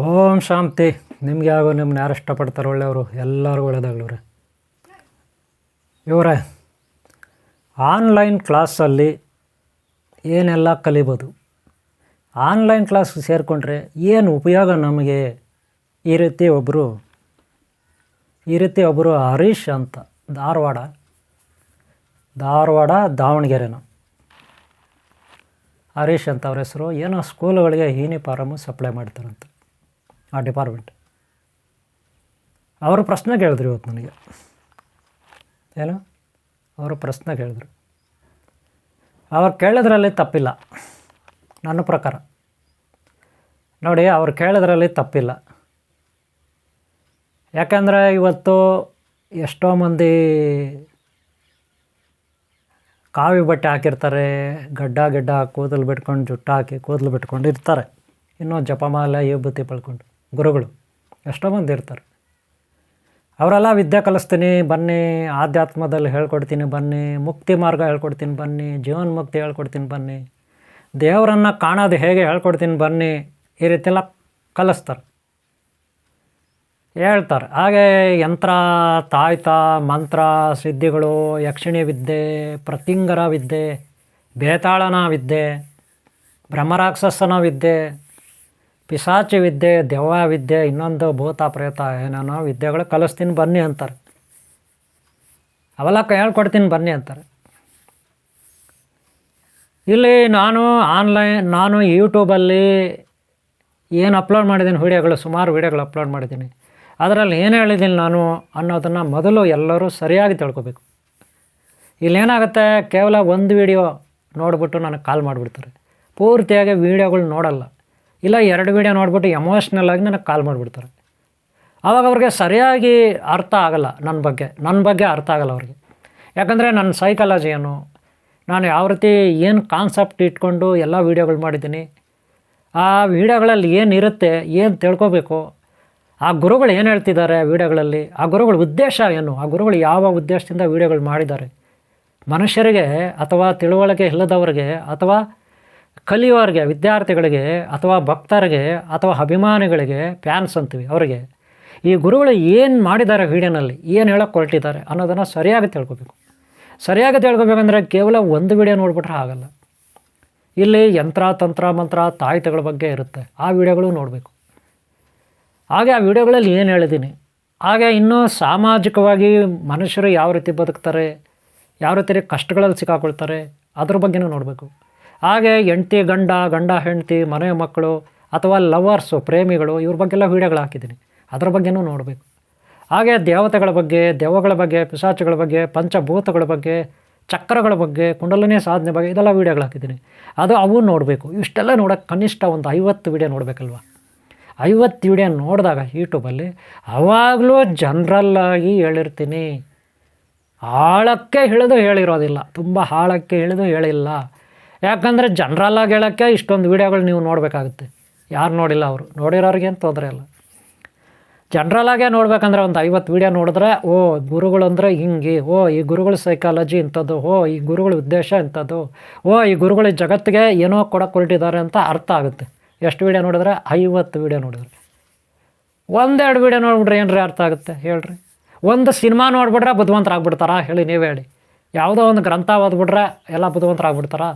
ಓಂ ಶಾಂತಿ. ನಿಮ್ಗೆ ಯಾಗೋ ನಿಮ್ಮನ್ನ ಯಾರು ಇಷ್ಟಪಡ್ತಾರೆ ಒಳ್ಳೆಯವರು ಎಲ್ಲರಿಗೂ ಒಳ್ಳೆಯದಾಗ್ಲವ್ರೆ. ಇವರೇ ಆನ್ಲೈನ್ ಕ್ಲಾಸಲ್ಲಿ ಏನೆಲ್ಲ ಕಲಿಬೋದು, ಆನ್ಲೈನ್ ಕ್ಲಾಸ್ ಸೇರಿಕೊಂಡ್ರೆ ಏನು ಉಪಯೋಗ ನಮಗೆ? ಈ ರೀತಿ ಒಬ್ಬರು ಹರೀಶ್ ಅಂತ ಧಾರವಾಡ ದಾವಣಗೆರೆನ ಹರೀಶ್ ಅಂತ ಅವ್ರ ಹೆಸರು. ಏನೋ ಸ್ಕೂಲುಗಳಿಗೆ ಯೂನಿಫಾರಮು ಸಪ್ಲೈ ಮಾಡ್ತಾರಂತೆ ಆ ಡಿಪಾರ್ಟ್ಮೆಂಟ್. ಅವರು ಪ್ರಶ್ನೆ ಕೇಳಿದ್ರು ಇವತ್ತು ನನಗೆ. ಅವರು ಪ್ರಶ್ನೆ ಕೇಳಿದ್ರು. ಅವ್ರು ಕೇಳೋದ್ರಲ್ಲಿ ತಪ್ಪಿಲ್ಲ ನನ್ನ ಪ್ರಕಾರ. ನೋಡಿ, ಅವ್ರು ಕೇಳೋದ್ರಲ್ಲಿ ತಪ್ಪಿಲ್ಲ. ಯಾಕಂದರೆ ಇವತ್ತು ಎಷ್ಟೋ ಮಂದಿ ಕಾವಿ ಬಟ್ಟೆ ಹಾಕಿರ್ತಾರೆ, ಗಡ್ಡ ಕೂದಲು ಬಿಟ್ಕೊಂಡು, ಜುಟ್ಟು ಹಾಕಿ ಕೂದಲು ಬಿಟ್ಕೊಂಡು ಇರ್ತಾರೆ. ಇನ್ನೂ ಜಪಮಾಲೆ ವಿಭೂತಿ ಪಡ್ಕೊಂಡು ಗುರುಗಳು ಎಷ್ಟೋ ಮಂದಿ ಇರ್ತಾರೆ. ಅವರೆಲ್ಲ ವಿದ್ಯೆ ಕಲಿಸ್ತೀನಿ ಬನ್ನಿ, ಆಧ್ಯಾತ್ಮದಲ್ಲಿ ಹೇಳ್ಕೊಡ್ತೀನಿ ಬನ್ನಿ, ಮುಕ್ತಿ ಮಾರ್ಗ ಹೇಳ್ಕೊಡ್ತೀನಿ ಬನ್ನಿ, ಜೀವನ ಮುಕ್ತಿ ಹೇಳ್ಕೊಡ್ತೀನಿ ಬನ್ನಿ, ದೇವರನ್ನು ಕಾಣೋದು ಹೇಗೆ ಹೇಳ್ಕೊಡ್ತೀನಿ ಬನ್ನಿ, ಈ ರೀತಿಯೆಲ್ಲ ಕಲಿಸ್ತಾರೆ, ಹೇಳ್ತಾರೆ. ಹಾಗೆ ಯಂತ್ರ, ತಾಯ್ತ, ಮಂತ್ರ, ಸಿದ್ಧಿಗಳು, ಯಕ್ಷಿಣಿ ವಿದ್ಯೆ, ಪ್ರತಿಂಗರ ವಿದ್ಯೆ, ಬೇತಾಳನ ವಿದ್ಯೆ, ಬ್ರಹ್ಮರಾಕ್ಷಸನ ವಿದ್ಯೆ, ಪಿಶಾಚಿ ವಿದ್ಯೆ, ದೆವ್ವ ವಿದ್ಯೆ, ಇನ್ನೊಂದು ಭೂತ ಪ್ರೇತ ಏನೇನೋ ವಿದ್ಯೆಗಳು ಕಲಿಸ್ತೀನಿ ಬನ್ನಿ ಅಂತಾರೆ. ಅವೆಲ್ಲ ಹೇಳ್ಕೊಡ್ತೀನಿ ಬನ್ನಿ ಅಂತಾರೆ. ಇಲ್ಲಿ ನಾನು ಯೂಟ್ಯೂಬಲ್ಲಿ ಏನು ಅಪ್ಲೋಡ್ ಮಾಡಿದ್ದೀನಿ ವಿಡಿಯೋಗಳು, ಸುಮಾರು ವಿಡಿಯೋಗಳು ಅಪ್ಲೋಡ್ ಮಾಡಿದ್ದೀನಿ. ಅದರಲ್ಲಿ ಏನು ಹೇಳಿದ್ದೀನಿ ನಾನು ಅನ್ನೋದನ್ನು ಮೊದಲು ಎಲ್ಲರೂ ಸರಿಯಾಗಿ ತಿಳ್ಕೊಬೇಕು. ಇಲ್ಲೇನಾಗುತ್ತೆ, ಕೇವಲ ಒಂದು ವಿಡಿಯೋ ನೋಡಿಬಿಟ್ಟು ನನಗೆ ಕಾಲ್ ಮಾಡಿಬಿಡ್ತಾರೆ. ಪೂರ್ತಿಯಾಗಿ ವೀಡಿಯೋಗಳು ನೋಡಲ್ಲ, ಇಲ್ಲ 2 ವಿಡಿಯೋ ನೋಡಿಬಿಟ್ಟು ಎಮೋಷ್ನಲ್ ಆಗಿ ನನಗೆ ಕಾಲ್ ಮಾಡಿಬಿಡ್ತಾರೆ. ಆವಾಗ ಅವ್ರಿಗೆ ಸರಿಯಾಗಿ ಅರ್ಥ ಆಗಲ್ಲ, ನನ್ನ ಬಗ್ಗೆ ಅರ್ಥ ಆಗಲ್ಲ ಅವ್ರಿಗೆ. ಯಾಕಂದರೆ ನನ್ನ ಸೈಕಾಲಜಿ ಏನು, ನಾನು ಯಾವ ರೀತಿ ಏನು ಕಾನ್ಸೆಪ್ಟ್ ಇಟ್ಕೊಂಡು ಎಲ್ಲ ವೀಡಿಯೋಗಳು ಮಾಡಿದ್ದೀನಿ, ಆ ವೀಡಿಯೋಗಳಲ್ಲಿ ಏನಿರುತ್ತೆ, ಏನು ತಿಳ್ಕೊಬೇಕು, ಆ ಗುರುಗಳು ಏನು ಹೇಳ್ತಿದ್ದಾರೆ ವೀಡಿಯೋಗಳಲ್ಲಿ, ಆ ಗುರುಗಳ ಉದ್ದೇಶ ಏನು, ಆ ಗುರುಗಳು ಯಾವ ಉದ್ದೇಶದಿಂದ ವೀಡಿಯೋಗಳು ಮಾಡಿದ್ದಾರೆ, ಮನುಷ್ಯರಿಗೆ ಅಥವಾ ತಿಳುವಳಿಕೆ ಇಲ್ಲದವರಿಗೆ ಅಥವಾ ಕಲಿಯೋರಿಗೆ, ವಿದ್ಯಾರ್ಥಿಗಳಿಗೆ ಅಥವಾ ಭಕ್ತರಿಗೆ ಅಥವಾ ಅಭಿಮಾನಿಗಳಿಗೆ, ಫ್ಯಾನ್ಸ್ ಅಂತೀವಿ ಅವರಿಗೆ, ಈ ಗುರುಗಳು ಏನು ಮಾಡಿದ್ದಾರೆ ವೀಡಿಯೋನಲ್ಲಿ, ಏನು ಹೇಳೋಕ್ಕೆ ಹೊರಟಿದ್ದಾರೆ ಅನ್ನೋದನ್ನು ಸರಿಯಾಗಿ ತಿಳ್ಕೊಬೇಕು. ಸರಿಯಾಗಿ ತಿಳ್ಕೊಬೇಕಂದ್ರೆ ಕೇವಲ ಒಂದು ವಿಡಿಯೋ ನೋಡಿಬಿಟ್ರೆ ಆಗಲ್ಲ. ಇಲ್ಲಿ ಯಂತ್ರ, ತಂತ್ರ, ಮಂತ್ರ, ತಾಯ್ತಗಳ ಬಗ್ಗೆ ಇರುತ್ತೆ, ಆ ವಿಡಿಯೋಗಳು ನೋಡಬೇಕು. ಹಾಗೆ ಆ ವಿಡಿಯೋಗಳಲ್ಲಿ ಏನು ಹೇಳಿದ್ದೀನಿ, ಹಾಗೆ ಇನ್ನೂ ಸಾಮಾಜಿಕವಾಗಿ ಮನುಷ್ಯರು ಯಾವ ರೀತಿ ಬದುಕ್ತಾರೆ, ಯಾವ ರೀತಿ ಕಷ್ಟಗಳಲ್ಲಿ ಸಿಕ್ಕಾಕೊಳ್ತಾರೆ, ಅದ್ರ ಬಗ್ಗೆನೂ ನೋಡಬೇಕು. ಹಾಗೆ ಹೆಂಡ್ತಿ ಗಂಡ ಹೆಂಡ್ತಿ, ಮನೆ ಮಕ್ಕಳು ಅಥವಾ ಲವರ್ಸು, ಪ್ರೇಮಿಗಳು, ಇವ್ರ ಬಗ್ಗೆಲ್ಲ ವೀಡಿಯೋಗಳು ಹಾಕಿದ್ದೀನಿ, ಅದ್ರ ಬಗ್ಗೆನೂ ನೋಡಬೇಕು. ಹಾಗೆ ದೇವತೆಗಳ ಬಗ್ಗೆ, ದೆವ್ವಗಳ ಬಗ್ಗೆ, ಪಿಶಾಚಗಳ ಬಗ್ಗೆ, ಪಂಚಭೂತಗಳ ಬಗ್ಗೆ, ಚಕ್ರಗಳ ಬಗ್ಗೆ, ಕುಂಡಲಿನಿ ಸಾಧನೆ ಬಗ್ಗೆ, ಇದೆಲ್ಲ ವೀಡಿಯೋಗಳು ಹಾಕಿದ್ದೀನಿ. ಅವು ನೋಡಬೇಕು. ಇಷ್ಟೆಲ್ಲ ನೋಡೋಕ್ಕೆ ಕನಿಷ್ಠ ಒಂದು 50 ವೀಡಿಯೋ ನೋಡಬೇಕಲ್ವ. 50 ವೀಡಿಯೋ ನೋಡಿದಾಗ ಯೂಟ್ಯೂಬಲ್ಲಿ ಆವಾಗಲೂ ಜನ್ರಲ್ಲಾಗಿ ಹೇಳಿರ್ತೀನಿ, ಆಳಕ್ಕೆ ಇಳಿದು ಹೇಳಿರೋದಿಲ್ಲ, ತುಂಬ ಆಳಕ್ಕೆ ಇಳಿದು ಹೇಳಿಲ್ಲ. ಯಾಕಂದರೆ ಜನ್ರಲ್ಲಾಗಿ ಹೇಳೋಕ್ಕೆ ಇಷ್ಟೊಂದು ವೀಡಿಯೋಗಳು ನೀವು ನೋಡಬೇಕಾಗುತ್ತೆ. ಯಾರು ನೋಡಿಲ್ಲ ಅವರು, ನೋಡಿರೋರಿಗೇನು ತೊಂದರೆ ಇಲ್ಲ. ಜನ್ರಲ್ಲಾಗೇ ನೋಡ್ಬೇಕಂದ್ರೆ ಒಂದು 50 ವೀಡಿಯೋ ನೋಡಿದ್ರೆ, ಓ ಗುರುಗಳು ಅಂದರೆ ಹಿಂಗೆ, ಓ ಈ ಗುರುಗಳ ಸೈಕಾಲಜಿ ಇಂಥದ್ದು, ಓ ಈ ಗುರುಗಳ ಉದ್ದೇಶ ಇಂಥದ್ದು, ಓ ಈ ಗುರುಗಳು ಜಗತ್ತಿಗೆ ಏನೋ ಕೊಡಕ್ಕೆ ಹೊರಟಿದ್ದಾರೆ ಅಂತ ಅರ್ಥ ಆಗುತ್ತೆ. ಎಷ್ಟು ವೀಡಿಯೋ ನೋಡಿದ್ರೆ? 50 ವೀಡಿಯೋ ನೋಡಿದ್ರೆ. 1-2 ವೀಡಿಯೋ ನೋಡ್ಬಿಟ್ರೆ ಏನ್ರಿ ಅರ್ಥ ಆಗುತ್ತೆ ಹೇಳ್ರಿ? ಒಂದು ಸಿನಿಮಾ ನೋಡ್ಬಿಟ್ರೆ ಬುದ್ಧಿವಂತರಾಗ್ಬಿಡ್ತಾರಾ ಹೇಳಿ, ನೀವೇ ಹೇಳಿ. ಯಾವುದೋ ಒಂದು ಗ್ರಂಥ ಓದ್ಬಿಟ್ರೆ ಎಲ್ಲ ಬುದ್ಧಿವಂತರಾಗ್ಬಿಡ್ತಾರಾ?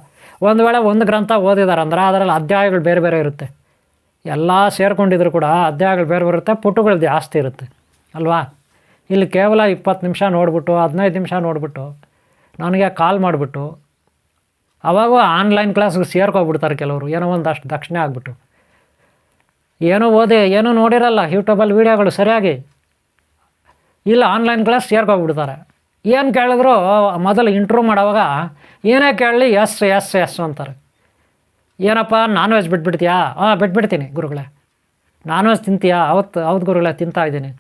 ಒಂದು ವೇಳೆ ಒಂದು ಗ್ರಂಥ ಓದಿದ್ದಾರೆ ಅಂದ್ರೆ ಅದರಲ್ಲಿ ಅಧ್ಯಾಯಗಳು ಬೇರೆ ಬೇರೆ ಇರುತ್ತೆ, ಎಲ್ಲ ಸೇರ್ಕೊಂಡಿದ್ರು ಕೂಡ ಅಧ್ಯಾಯಗಳು ಬೇರೆ ಇರುತ್ತೆ, ಪುಟಗಳು ಜಾಸ್ತಿ ಇರುತ್ತೆ ಅಲ್ವಾ? ಇಲ್ಲಿ ಕೇವಲ 20 ನಿಮಿಷ ನೋಡಿಬಿಟ್ಟು, 15 ನಿಮಿಷ ನೋಡಿಬಿಟ್ಟು ನನಗೆ ಕಾಲ್ ಮಾಡಿಬಿಟ್ಟು, ಅವಾಗ ಆನ್ಲೈನ್ ಕ್ಲಾಸ್ಗೆ ಸೇರ್ಕೊಬಿಡ್ತಾರೆ ಕೆಲವರು, ಏನೋ ಒಂದಷ್ಟು ದಕ್ಷಿಣೆ ಆಗಿಬಿಟ್ಟು. ಏನೂ ನೋಡಿರಲ್ಲ ಯೂಟ್ಯೂಬಲ್ಲಿ ವೀಡಿಯೋಗಳು ಸರಿಯಾಗಿ, ಇಲ್ಲ ಆನ್ಲೈನ್ ಕ್ಲಾಸ್ ಸೇರ್ಕೊಬಿಡ್ತಾರೆ. ಏನು ಕೇಳಿದ್ರು ಮೊದಲು ಇಂಟ್ರೂ ಮಾಡೋವಾಗ ಏನೇ ಕೇಳಲಿ ಎಸ್ ಅಂತಾರೆ. ಏನಪ್ಪ ನಾನ್ ವೆಜ್ ಬಿಟ್ಬಿಡ್ತೀಯಾ? ಬಿಟ್ಬಿಡ್ತೀನಿ ಗುರುಗಳೇ. ನಾನ್ ವೆಜ್ ತಿಂತೀಯಾ? ಹೌದು ಗುರುಗಳೇ, ತಿಂತಾಯಿದ್ದೀನಿ.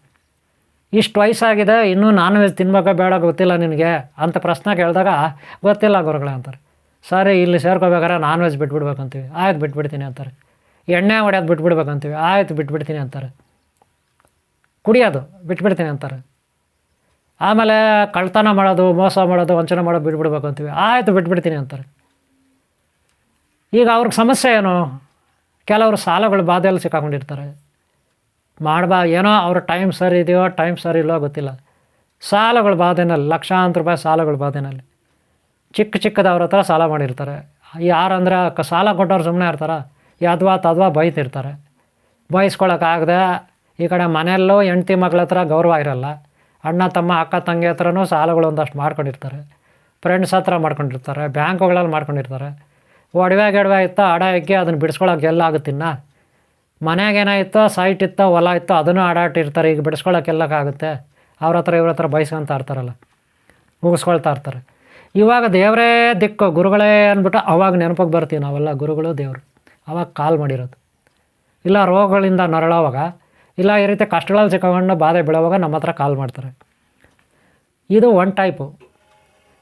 ಇಷ್ಟು ವಯಸ್ಸಾಗಿದೆ, ಇನ್ನೂ ನಾನ್ ವೆಜ್ ತಿನ್ಬೇಕಾ ಬೇಡ ಗೊತ್ತಿಲ್ಲ ನಿನಗೆ ಅಂತ ಪ್ರಶ್ನೆ ಕೇಳಿದಾಗ ಗೊತ್ತಿಲ್ಲ ಗುರುಗಳೇ ಅಂತಾರೆ. ಸರಿ, ಇಲ್ಲಿ ಸೇರ್ಕೋಬೇಕಾದ್ರೆ ನಾನ್ ವೆಜ್ ಬಿಟ್ಬಿಡ್ಬೇಕಂತೀವಿ, ಆಯ್ತು ಬಿಟ್ಬಿಡ್ತೀನಿ ಅಂತಾರೆ. ಎಣ್ಣೆ ಹೊಡೆಯೋದು ಬಿಟ್ಬಿಡ್ಬೇಕಂತೀವಿ, ಆಯ್ತು ಬಿಟ್ಬಿಡ್ತೀನಿ ಅಂತಾರೆ. ಕುಡಿಯೋದು ಬಿಟ್ಬಿಡ್ತೀನಿ ಅಂತಾರೆ. ಆಮೇಲೆ ಕಳ್ತನ ಮಾಡೋದು, ಮೋಸ ಮಾಡೋದು, ವಂಚನೆ ಮಾಡೋದು ಬಿಟ್ಬಿಡ್ಬೇಕು ಅಂತೀವಿ, ಆಯಿತು ಬಿಟ್ಬಿಡ್ತೀನಿ ಅಂತಾರೆ. ಈಗ ಅವ್ರಿಗೆ ಸಮಸ್ಯೆ ಏನು? ಕೆಲವರು ಸಾಲಗಳು ಬಾಧೆಯಲ್ಲಿ ಸಿಕ್ಕಾಕೊಂಡಿರ್ತಾರೆ, ಏನೋ ಅವ್ರ ಟೈಮ್ ಸರಿ ಇದೆಯೋ ಟೈಮ್ ಸರಿ ಇಲ್ಲೋ ಗೊತ್ತಿಲ್ಲ, ಸಾಲಗಳು ಬಾಧೆನಲ್ಲಿ, ಲಕ್ಷಾಂತರ ರೂಪಾಯಿ ಸಾಲಗಳು ಬಾಧೆನಲ್ಲಿ ಚಿಕ್ಕದವ್ರ ಹತ್ರ ಸಾಲ ಮಾಡಿರ್ತಾರೆ. ಯಾರಂದ್ರೆ ಸಾಲ ಕೊಟ್ಟವ್ರು ಸುಮ್ಮನೆ ಇರ್ತಾರೆ, ಯದ್ವಾ ಬೈತಿರ್ತಾರೆ. ಬಯಸ್ಕೊಳಕ್ಕಾಗದೆ ಈ ಕಡೆ ಮನೆಯಲ್ಲೂ ಹೆಂಡ್ತಿ ಮಕ್ಳ ಹತ್ರ ಗೌರವ ಇರಲ್ಲ, ಅಣ್ಣ ತಮ್ಮ ಅಕ್ಕ ತಂಗಿ ಹತ್ರನೂ ಸಾಲಗಳು ಒಂದಷ್ಟು ಮಾಡ್ಕೊಂಡಿರ್ತಾರೆ, ಫ್ರೆಂಡ್ಸ್ ಹತ್ರ ಮಾಡ್ಕೊಂಡಿರ್ತಾರೆ, ಬ್ಯಾಂಕುಗಳಲ್ಲಿ ಮಾಡ್ಕೊಂಡಿರ್ತಾರೆ. ಒಡವೆ ಇತ್ತೋ ಅಡ ಇಕ್ಕಿ ಅದನ್ನು ಬಿಡಿಸ್ಕೊಳಕ್ಕೆ ಎಲ್ಲ ಆಗುತ್ತಿನ್ನ. ಮನೆಗೇನಾಯಿತೋ ಸೈಟ್ ಇತ್ತೋ ಹೊಲ ಇತ್ತೋ ಅದನ್ನು ಆಡಾಟಿರ್ತಾರೆ. ಈಗ ಬಿಡಿಸ್ಕೊಳಕ್ಕೆಲ್ಲಕ್ಕಾಗುತ್ತೆ. ಇವ್ರ ಹತ್ರ ಬಯಸ್ಕೊಳ್ತಾ ಇರ್ತಾರಲ್ಲ, ಮುಗಿಸ್ಕೊಳ್ತಾ ಇರ್ತಾರೆ. ಇವಾಗ ದೇವರೇ ದಿಕ್ಕು, ಗುರುಗಳೇ ಅಂದ್ಬಿಟ್ಟು ಅವಾಗ ನೆನಪಿಗೆ ಬರ್ತೀವಿ ನಾವೆಲ್ಲ, ಗುರುಗಳು ದೇವರು ಅವಾಗ ಕಾಲ್ ಮಾಡಿರೋದು. ಇಲ್ಲ ರೋಗಗಳಿಂದ ನರಳೋವಾಗ, ಇಲ್ಲ ಈ ರೀತಿ ಕಷ್ಟಗಳಲ್ಲಿ ಸಿಕ್ಕೊಂಡು ಬಾಧೆ ಬೀಳೋವಾಗ ನಮ್ಮ ಹತ್ರ ಕಾಲ್ ಮಾಡ್ತಾರೆ. ಇದು ಒನ್ ಟೈಪು.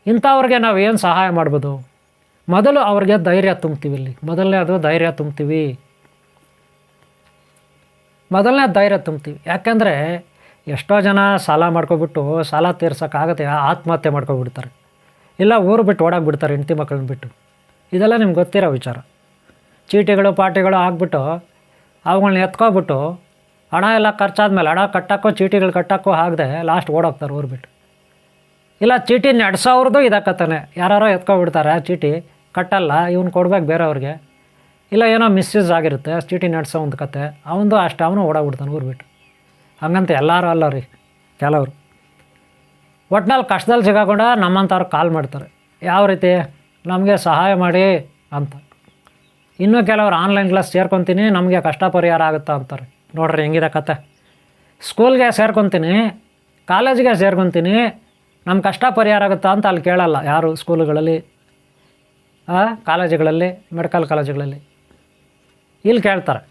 ಇಂಥವ್ರಿಗೆ ನಾವು ಏನು ಸಹಾಯ ಮಾಡ್ಬೋದು? ಮೊದಲು ಅವ್ರಿಗೆ ಧೈರ್ಯ ತುಂಬ್ತೀವಿ. ಇಲ್ಲಿ ಮೊದಲನೇ ಧೈರ್ಯ ತುಂಬ್ತೀವಿ. ಧೈರ್ಯ ತುಂಬ್ತೀವಿ. ಯಾಕೆಂದರೆ ಎಷ್ಟೋ ಜನ ಸಾಲ ಮಾಡ್ಕೊಬಿಟ್ಟು ಸಾಲ ತೀರ್ಸೋಕ್ಕಾಗತ್ತೆ ಆತ್ಮಹತ್ಯೆ ಮಾಡ್ಕೊಬಿಡ್ತಾರೆ, ಇಲ್ಲ ಊರು ಬಿಟ್ಟು ಓಡಾಗ್ಬಿಡ್ತಾರೆ ಹೆಂಡ್ತಿ ಮಕ್ಕಳನ್ನ ಬಿಟ್ಟು. ಇದೆಲ್ಲ ನಿಮ್ಗೆ ಗೊತ್ತಿರೋ ವಿಚಾರ. ಚೀಟಿಗಳು ಪಾಟಿಗಳು ಆಗಿಬಿಟ್ಟು ಅವುಗಳನ್ನ ಎತ್ಕೊಬಿಟ್ಟು ಹಣ ಎಲ್ಲ ಖರ್ಚಾದ್ಮೇಲೆ ಹಣ ಕಟ್ಟೋಕ್ಕೋ ಚೀಟಿಗಳು ಕಟ್ಟೋಕ್ಕೋ ಆಗದೆ ಲಾಸ್ಟ್ ಓಡೋಗ್ತಾರೆ ಊರು ಬಿಟ್ಟು. ಇಲ್ಲ ಚೀಟಿ ನಡೆಸೋವ್ರದ್ದು ಇದಕ್ಕತ್ತಾನೆ, ಯಾರೋ ಎತ್ಕೊಬಿಡ್ತಾರೆ ಚೀಟಿ ಕಟ್ಟಲ್ಲ, ಇವ್ನು ಕೊಡ್ಬೇಕು ಬೇರೆಯವ್ರಿಗೆ. ಇಲ್ಲ ಏನೋ ಮಿಸ್ಯೂಸ್ ಆಗಿರುತ್ತೆ ಚೀಟಿ ನಡೆಸೋ ಒಂದು ಕತೆ, ಅವನದು ಅಷ್ಟೇ, ಅವನು ಓಡಾಗ್ಬಿಡ್ತಾನೆ ಊರು ಬಿಟ್ಟು. ಹಂಗಂತ ಎಲ್ಲರೂ ಅಲ್ಲ ರೀ, ಕೆಲವರು ಒಟ್ನಲ್ಲಿ ಕಷ್ಟದಲ್ಲಿ ಸಿಗಾಕೊಂಡ ನಮ್ಮಂಥವ್ರು ಕಾಲ್ ಮಾಡ್ತಾರೆ. ಯಾವ ರೀತಿ? ನಮಗೆ ಸಹಾಯ ಮಾಡಿ ಅಂತ. ಇನ್ನೂ ಕೆಲವರು ಆನ್ಲೈನ್ ಕ್ಲಾಸ್ ಸೇರ್ಕೊತೀನಿ ನಮಗೆ ಕಷ್ಟ ಪರಿಹಾರ ಆಗುತ್ತಾ ಅಂತಾರೆ. ನೋಡ್ರಿ ಹೆಂಗಿದೆ ಕತೆ. ಸ್ಕೂಲ್ಗೆ ಸೇರ್ಕೊತೀನಿ, ಕಾಲೇಜಿಗೆ ಸೇರ್ಕೊತೀನಿ, ನಮ್ಮ ಕಷ್ಟ ಪರಿಹಾರ ಆಗುತ್ತಾ ಅಂತ ಅಲ್ಲಿ ಕೇಳಲ್ಲ ಯಾರು. ಸ್ಕೂಲುಗಳಲ್ಲಿ, ಕಾಲೇಜುಗಳಲ್ಲಿ, ಮೆಡಿಕಲ್ ಕಾಲೇಜುಗಳಲ್ಲಿ ಇಲ್ಲಿ ಕೇಳ್ತಾರೆ.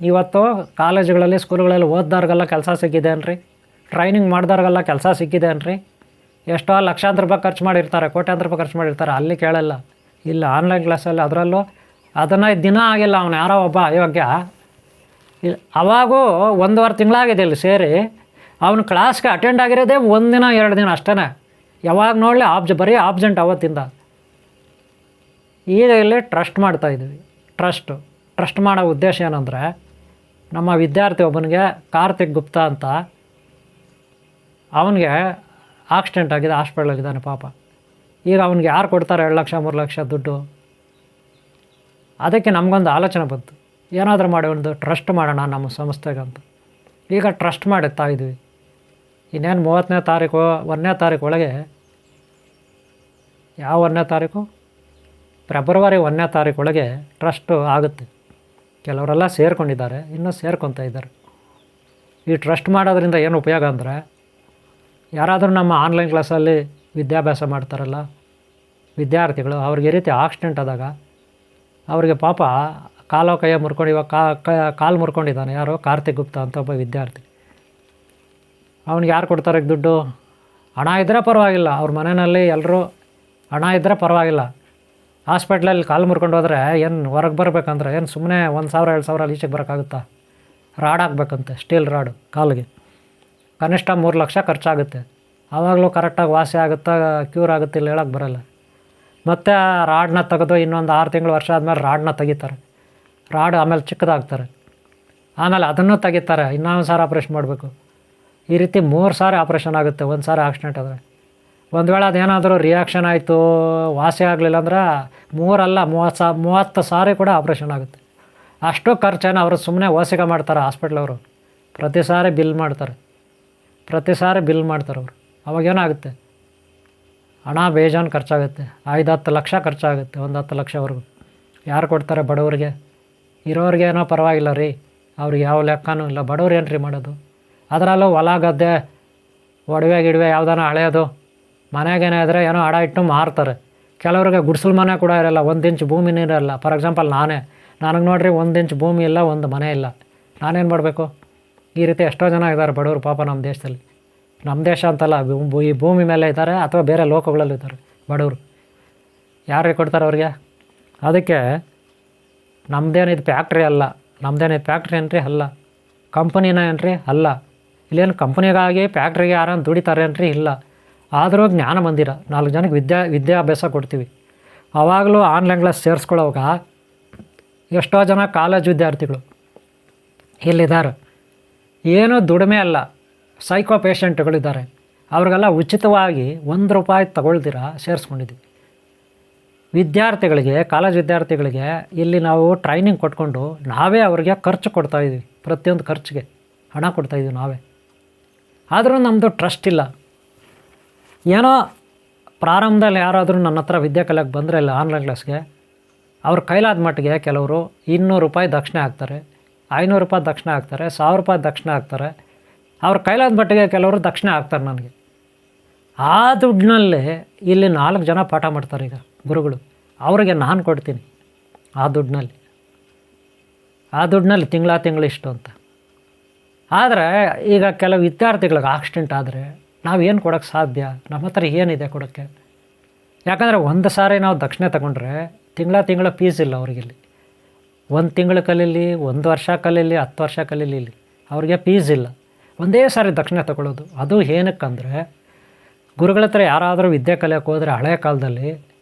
ಇವತ್ತು ಕಾಲೇಜುಗಳಲ್ಲಿ ಸ್ಕೂಲುಗಳಲ್ಲಿ ಓದ್ದವ್ರಿಗೆಲ್ಲ ಕೆಲಸ ಸಿಕ್ಕಿದೆ ಅನ್ರಿ, ಟ್ರೈನಿಂಗ್ ಮಾಡಿದವ್ರಿಗೆಲ್ಲ ಕೆಲಸ ಸಿಕ್ಕಿದೆ ಅನ್ರಿ, ಎಷ್ಟೋ ಲಕ್ಷಾಂತರ ರೂಪಾಯಿ ಖರ್ಚು ಮಾಡಿರ್ತಾರೆ, ಕೋಟ್ಯಾಂತರ ರೂಪಾಯಿ ಖರ್ಚು ಮಾಡಿರ್ತಾರೆ, ಅಲ್ಲಿ ಕೇಳಲ್ಲ. ಇಲ್ಲ ಆನ್ಲೈನ್ ಕ್ಲಾಸಲ್ಲಿ ಅದರಲ್ಲೂ ಅದನ್ನು ದಿನ ಆಗಿಲ್ಲ, ಅವನು ಯಾರೋ ಒಬ್ಬ ಅಯೋಗ್ಯ ಅವಾಗೂ 1.5 ತಿಂಗಳಾಗಿದೆ ಇಲ್ಲಿ ಸೇರಿ, ಅವನು ಕ್ಲಾಸ್ಗೆ ಅಟೆಂಡ್ ಆಗಿರೋದೇ 1 ದಿನ 2 ದಿನ ಅಷ್ಟೇ. ಯಾವಾಗ ನೋಡಲಿ ಬರೀ ಆಬ್ಸೆಂಟ್ ಅವತ್ತಿಂದ. ಈಗ ಇಲ್ಲಿ ಟ್ರಸ್ಟ್ ಮಾಡ್ತಾಯಿದ್ವಿ. ಟ್ರಸ್ಟ್ ಮಾಡೋ ಉದ್ದೇಶ ಏನಂದರೆ, ನಮ್ಮ ವಿದ್ಯಾರ್ಥಿ ಒಬ್ಬನಿಗೆ ಕಾರ್ತಿಕ್ ಗುಪ್ತಾ ಅಂತ, ಅವನಿಗೆ ಆಕ್ಸಿಡೆಂಟ್ ಆಗಿದೆ, ಹಾಸ್ಪಿಟ್ಲಲ್ಲಿದ್ದಾನೆ ಪಾಪ. ಈಗ ಅವನಿಗೆ ಯಾರು ಕೊಡ್ತಾರೆ 2 ಲಕ್ಷ 3 ಲಕ್ಷ ದುಡ್ಡು? ಅದಕ್ಕೆ ನಮಗೊಂದು ಆಲೋಚನೆ ಬಂತು, ಏನಾದರೂ ಮಾಡಿ ಒಂದು ಟ್ರಸ್ಟ್ ಮಾಡೋಣ ನಮ್ಮ ಸಂಸ್ಥೆಗಂತ. ಈಗ ಟ್ರಸ್ಟ್ ಮಾಡುತ್ತಾ ಇದ್ವಿ. ಇನ್ನೇನು 30ನೇ ತಾರೀಕು 1ನೇ ತಾರೀಕು ಒಳಗೆ, ಯಾವ 1ನೇ ತಾರೀಕು? ಫೆಬ್ರವರಿ 1ನೇ ತಾರೀಕು ಒಳಗೆ ಟ್ರಸ್ಟು ಆಗುತ್ತೆ. ಕೆಲವರೆಲ್ಲ ಸೇರ್ಕೊಂಡಿದ್ದಾರೆ, ಇನ್ನೂ ಸೇರ್ಕೊತಾ ಇದ್ದಾರೆ. ಈ ಟ್ರಸ್ಟ್ ಮಾಡೋದ್ರಿಂದ ಏನು ಉಪಯೋಗ ಅಂದರೆ, ಯಾರಾದರೂ ನಮ್ಮ ಆನ್ಲೈನ್ ಕ್ಲಾಸಲ್ಲಿ ವಿದ್ಯಾಭ್ಯಾಸ ಮಾಡ್ತಾರಲ್ಲ ವಿದ್ಯಾರ್ಥಿಗಳು, ಅವ್ರಿಗೆ ಈ ರೀತಿ ಆಕ್ಸಿಡೆಂಟ್ ಆದಾಗ ಅವ್ರಿಗೆ ಪಾಪ ಕಾಲೋ ಕೈಯ ಮುರ್ಕೊಂಡು, ಇವಾಗ ಕಾಲು ಮುರ್ಕೊಂಡಿದ್ದಾನೆ ಯಾರೋ ಕಾರ್ತಿಕ್ ಗುಪ್ತಾ ಅಂತ ಒಬ್ಬ ವಿದ್ಯಾರ್ಥಿ. ಅವ್ನಿಗೆ ಯಾರು ಕೊಡ್ತಾರೆ ದುಡ್ಡು? ಹಣ ಇದ್ದರೆ ಪರವಾಗಿಲ್ಲ, ಅವ್ರ ಮನೆಯಲ್ಲಿ ಎಲ್ಲರೂ ಹಣ ಇದ್ದರೆ ಪರವಾಗಿಲ್ಲ. ಹಾಸ್ಪಿಟ್ಲಲ್ಲಿ ಕಾಲು ಮುರ್ಕೊಂಡು ಹೋದರೆ ಏನು ಹೊರಗೆ ಬರಬೇಕಂದ್ರೆ ಏನು ಸುಮ್ಮನೆ 1,000 2,000 ಈಚೆಗೆ ಬರೋಕ್ಕಾಗುತ್ತಾ? ರಾಡ್ ಹಾಕ್ಬೇಕಂತೆ, ಸ್ಟೀಲ್ ರಾಡು ಕಾಲಿಗೆ, ಕನಿಷ್ಠ 3 ಲಕ್ಷ ಖರ್ಚಾಗುತ್ತೆ. ಆವಾಗಲೂ ಕರೆಕ್ಟಾಗಿ ವಾಸಿ ಆಗುತ್ತಾ, ಕ್ಯೂರ್ ಆಗುತ್ತೆ ಇಲ್ಲ ಹೇಳೋಕ್ಕೆ ಬರೋಲ್ಲ. ಮತ್ತು ಆ ರಾಡನ್ನ ತೆಗೆದು ಇನ್ನೊಂದು 6 ತಿಂಗಳು ವರ್ಷ ಆದಮೇಲೆ ರಾಡನ್ನ ತೆಗಿತಾರೆ. ರಾಡ್ ಆಮೇಲೆ ಚಿಕ್ಕದಾಗ್ತಾರೆ, ಆಮೇಲೆ ಅದನ್ನು ತೆಗಿತಾರೆ, ಇನ್ನೊಂದು ಸಾರಿ ಆಪ್ರೇಷನ್ ಮಾಡಬೇಕು. ಈ ರೀತಿ 3 ಸಾರಿ ಆಪ್ರೇಷನ್ ಆಗುತ್ತೆ ಒಂದು ಸಾರಿ ಆಕ್ಸಿಡೆಂಟ್ ಆದರೆ. ಒಂದು ವೇಳೆ ಅದೇನಾದರೂ ರಿಯಾಕ್ಷನ್ ಆಯಿತು, ವಾಸಿ ಆಗಲಿಲ್ಲ ಅಂದ್ರೆ 3 ಅಲ್ಲ 30 ಸಾರಿ ಕೂಡ ಆಪ್ರೇಷನ್ ಆಗುತ್ತೆ. ಅಷ್ಟು ಖರ್ಚೇನು ಅವರು ಸುಮ್ಮನೆ ಓಸಿಗೆ ಮಾಡ್ತಾರೆ ಹಾಸ್ಪಿಟ್ಲವರು. ಪ್ರತಿ ಸಾರಿ ಬಿಲ್ ಮಾಡ್ತಾರೆ ಅವರು. ಅವಾಗೇನಾಗುತ್ತೆ? ಹಣ ಬೇಜಾನು ಖರ್ಚಾಗುತ್ತೆ, 5-10 ಲಕ್ಷ ಖರ್ಚಾಗುತ್ತೆ, 10 ಲಕ್ಷವರೆಗೂ. ಯಾರು ಕೊಡ್ತಾರೆ? ಬಡವರಿಗೆ. ಇರೋರಿಗೆ ಏನೋ ಪರವಾಗಿಲ್ಲ ರೀ, ಅವ್ರಿಗೆ ಯಾವ ಲೆಕ್ಕನೂ ಇಲ್ಲ. ಬಡವ್ರು ಏನು ರೀ ಮಾಡೋದು? ಅದರಲ್ಲೂ ಹೊಲ ಗದ್ದೆ ಒಡವೆ ಗಿಡವೆ ಯಾವುದಾನ ಹಳೆಯೋದು ಮನೆಗೇನೇ ಇದ್ದರೆ ಏನೋ ಅಡ ಇಟ್ಟು ಮಾರ್ತಾರೆ. ಕೆಲವ್ರಿಗೆ ಗುಡಿಸಲು ಮನೆ ಕೂಡ ಇರೋಲ್ಲ, 1 ಇಂಚ್ ಭೂಮಿನೇ ಇರೋಲ್ಲ. ಫಾರ್ ಎಕ್ಸಾಂಪಲ್ ನನಗೆ ನೋಡಿರಿ 1 ಇಂಚ್ ಭೂಮಿ ಇಲ್ಲ, ಒಂದು ಮನೆ ಇಲ್ಲ, ನಾನೇನು ಮಾಡಬೇಕು? ಈ ರೀತಿ ಎಷ್ಟೋ ಜನ ಇದ್ದಾರೆ ಬಡವರು ಪಾಪ ನಮ್ಮ ದೇಶದಲ್ಲಿ. ನಮ್ಮ ದೇಶ ಅಂತಲ್ಲ, ಈ ಭೂಮಿ ಮೇಲೆ ಇದ್ದಾರೆ ಅಥವಾ ಬೇರೆ ಲೋಕಗಳಲ್ಲೂ ಇದ್ದಾರೆ ಬಡವರು. ಯಾರಿಗೆ ಕೊಡ್ತಾರೆ ಅವ್ರಿಗೆ? ಅದಕ್ಕೆ ನಮ್ಮದೇನಿದು ಫ್ಯಾಕ್ಟ್ರಿ ಅಲ್ಲ, ನಮ್ಮದೇನಿದು ಫ್ಯಾಕ್ಟ್ರಿ ಏನ್ರಿ ಅಲ್ಲ, ಕಂಪನಿನ ಏನ್ರಿ ಅಲ್ಲ. ಇಲ್ಲೇನು ಕಂಪನಿಗಾಗಿ ಫ್ಯಾಕ್ಟ್ರಿಗೆ ಯಾರನ್ನು ದುಡಿತಾರೆ ಏನ್ರಿ ಇಲ್ಲ. ಆದರೂ ಜ್ಞಾನ ಮಂದಿರ 4 ಜನಕ್ಕೆ ವಿದ್ಯಾಭ್ಯಾಸ ಕೊಡ್ತೀವಿ. ಆವಾಗಲೂ ಆನ್ಲೈನ್ ಕ್ಲಾಸ್ ಸೇರಿಸ್ಕೊಳ್ಳೋವಾಗ ಎಷ್ಟೋ ಜನ ಕಾಲೇಜ್ ವಿದ್ಯಾರ್ಥಿಗಳು ಇಲ್ಲಿದ್ದಾರೆ, ಏನೋ ದುಡಿಮೆ ಅಲ್ಲ, ಸೈಕೋ ಪೇಷಂಟ್ಗಳಿದ್ದಾರೆ, ಅವ್ರಿಗೆಲ್ಲ ಉಚಿತವಾಗಿ ₹1 ತಗೊಳ್ದಿರ ಸೇರಿಸ್ಕೊಂಡಿದ್ವಿ. ವಿದ್ಯಾರ್ಥಿಗಳಿಗೆ, ಕಾಲೇಜ್ ವಿದ್ಯಾರ್ಥಿಗಳಿಗೆ ಇಲ್ಲಿ ನಾವು ಟ್ರೈನಿಂಗ್ ಕೊಟ್ಕೊಂಡು ನಾವೇ ಅವ್ರಿಗೆ ಖರ್ಚು ಕೊಡ್ತಾಯಿದ್ವಿ, ಪ್ರತಿಯೊಂದು ಖರ್ಚಿಗೆ ಹಣ ಕೊಡ್ತಾಯಿದ್ವಿ ನಾವೇ. ಆದರೂ ನಮ್ಮದು ಟ್ರಸ್ಟ್ ಇಲ್ಲ. ಏನೋ ಪ್ರಾರಂಭದಲ್ಲಿ ಯಾರಾದರೂ ನನ್ನ ಹತ್ರ ವಿದ್ಯೆ ಕಲಿಯೋಕ್ಕೆ ಬಂದರೆ ಇಲ್ಲ ಆನ್ಲೈನ್ ಕ್ಲಾಸ್ಗೆ, ಅವ್ರ ಕೈಲಾದ ಮಟ್ಟಿಗೆ ಕೆಲವರು ₹200 ದಕ್ಷಿಣೆ ಹಾಕ್ತಾರೆ, ₹500 ದಕ್ಷಿಣೆ ಹಾಕ್ತಾರೆ, ₹1000 ದಕ್ಷಿಣೆ ಹಾಕ್ತಾರೆ. ಅವ್ರ ಕೈಲಾದ ಮಟ್ಟಿಗೆ ಕೆಲವರು ದಕ್ಷಿಣೆ ಹಾಕ್ತಾರೆ ನನಗೆ. ಆ ದುಡ್ಡಿನಲ್ಲೇ ಇಲ್ಲಿ 4 ಜನ ಪಾಠ ಮಾಡ್ತಾರೆ ಈಗ ಗುರುಗಳು, ಅವರಿಗೆ ನಾನು ಕೊಡ್ತೀನಿ ಆ ದುಡ್ಡಿನಲ್ಲಿ ತಿಂಗಳು ಇಷ್ಟು ಅಂತ. ಆದರೆ ಈಗ ಕೆಲವು ವಿದ್ಯಾರ್ಥಿಗಳಿಗೆ ಆಕ್ಸಿಡೆಂಟ್ ಆದರೆ ನಾವೇನು ಕೊಡೋಕ್ಕೆ ಸಾಧ್ಯ? ನಮ್ಮ ಹತ್ರ ಏನಿದೆ ಕೊಡೋಕ್ಕೆ? ಯಾಕಂದರೆ ಒಂದು ಸಾರಿ ನಾವು ದಕ್ಷಿಣೆ ತಗೊಂಡ್ರೆ ತಿಂಗಳ ಫೀಸ್ ಇಲ್ಲ ಅವ್ರಿಗಿಲ್ಲಿ. 1 ತಿಂಗಳು ಕಲೀಲಿ, 1 ವರ್ಷ ಕಲೀಲಿ, 10 ವರ್ಷ ಕಲೀಲಿ, ಇಲ್ಲಿ ಅವ್ರಿಗೆ ಫೀಸ್ ಇಲ್ಲ. ಒಂದೇ ಸಾರಿ ದಕ್ಷಿಣೆ ತಗೊಳ್ಳೋದು. ಅದು ಏನಕ್ಕಂದರೆ ಗುರುಗಳ ಹತ್ರ ಯಾರಾದರೂ ವಿದ್ಯೆ ಕಲಿಯೋಕ್ಕೆ ಹೋದರೆ ಹಳೆಯ ಕಾಲದಲ್ಲಿ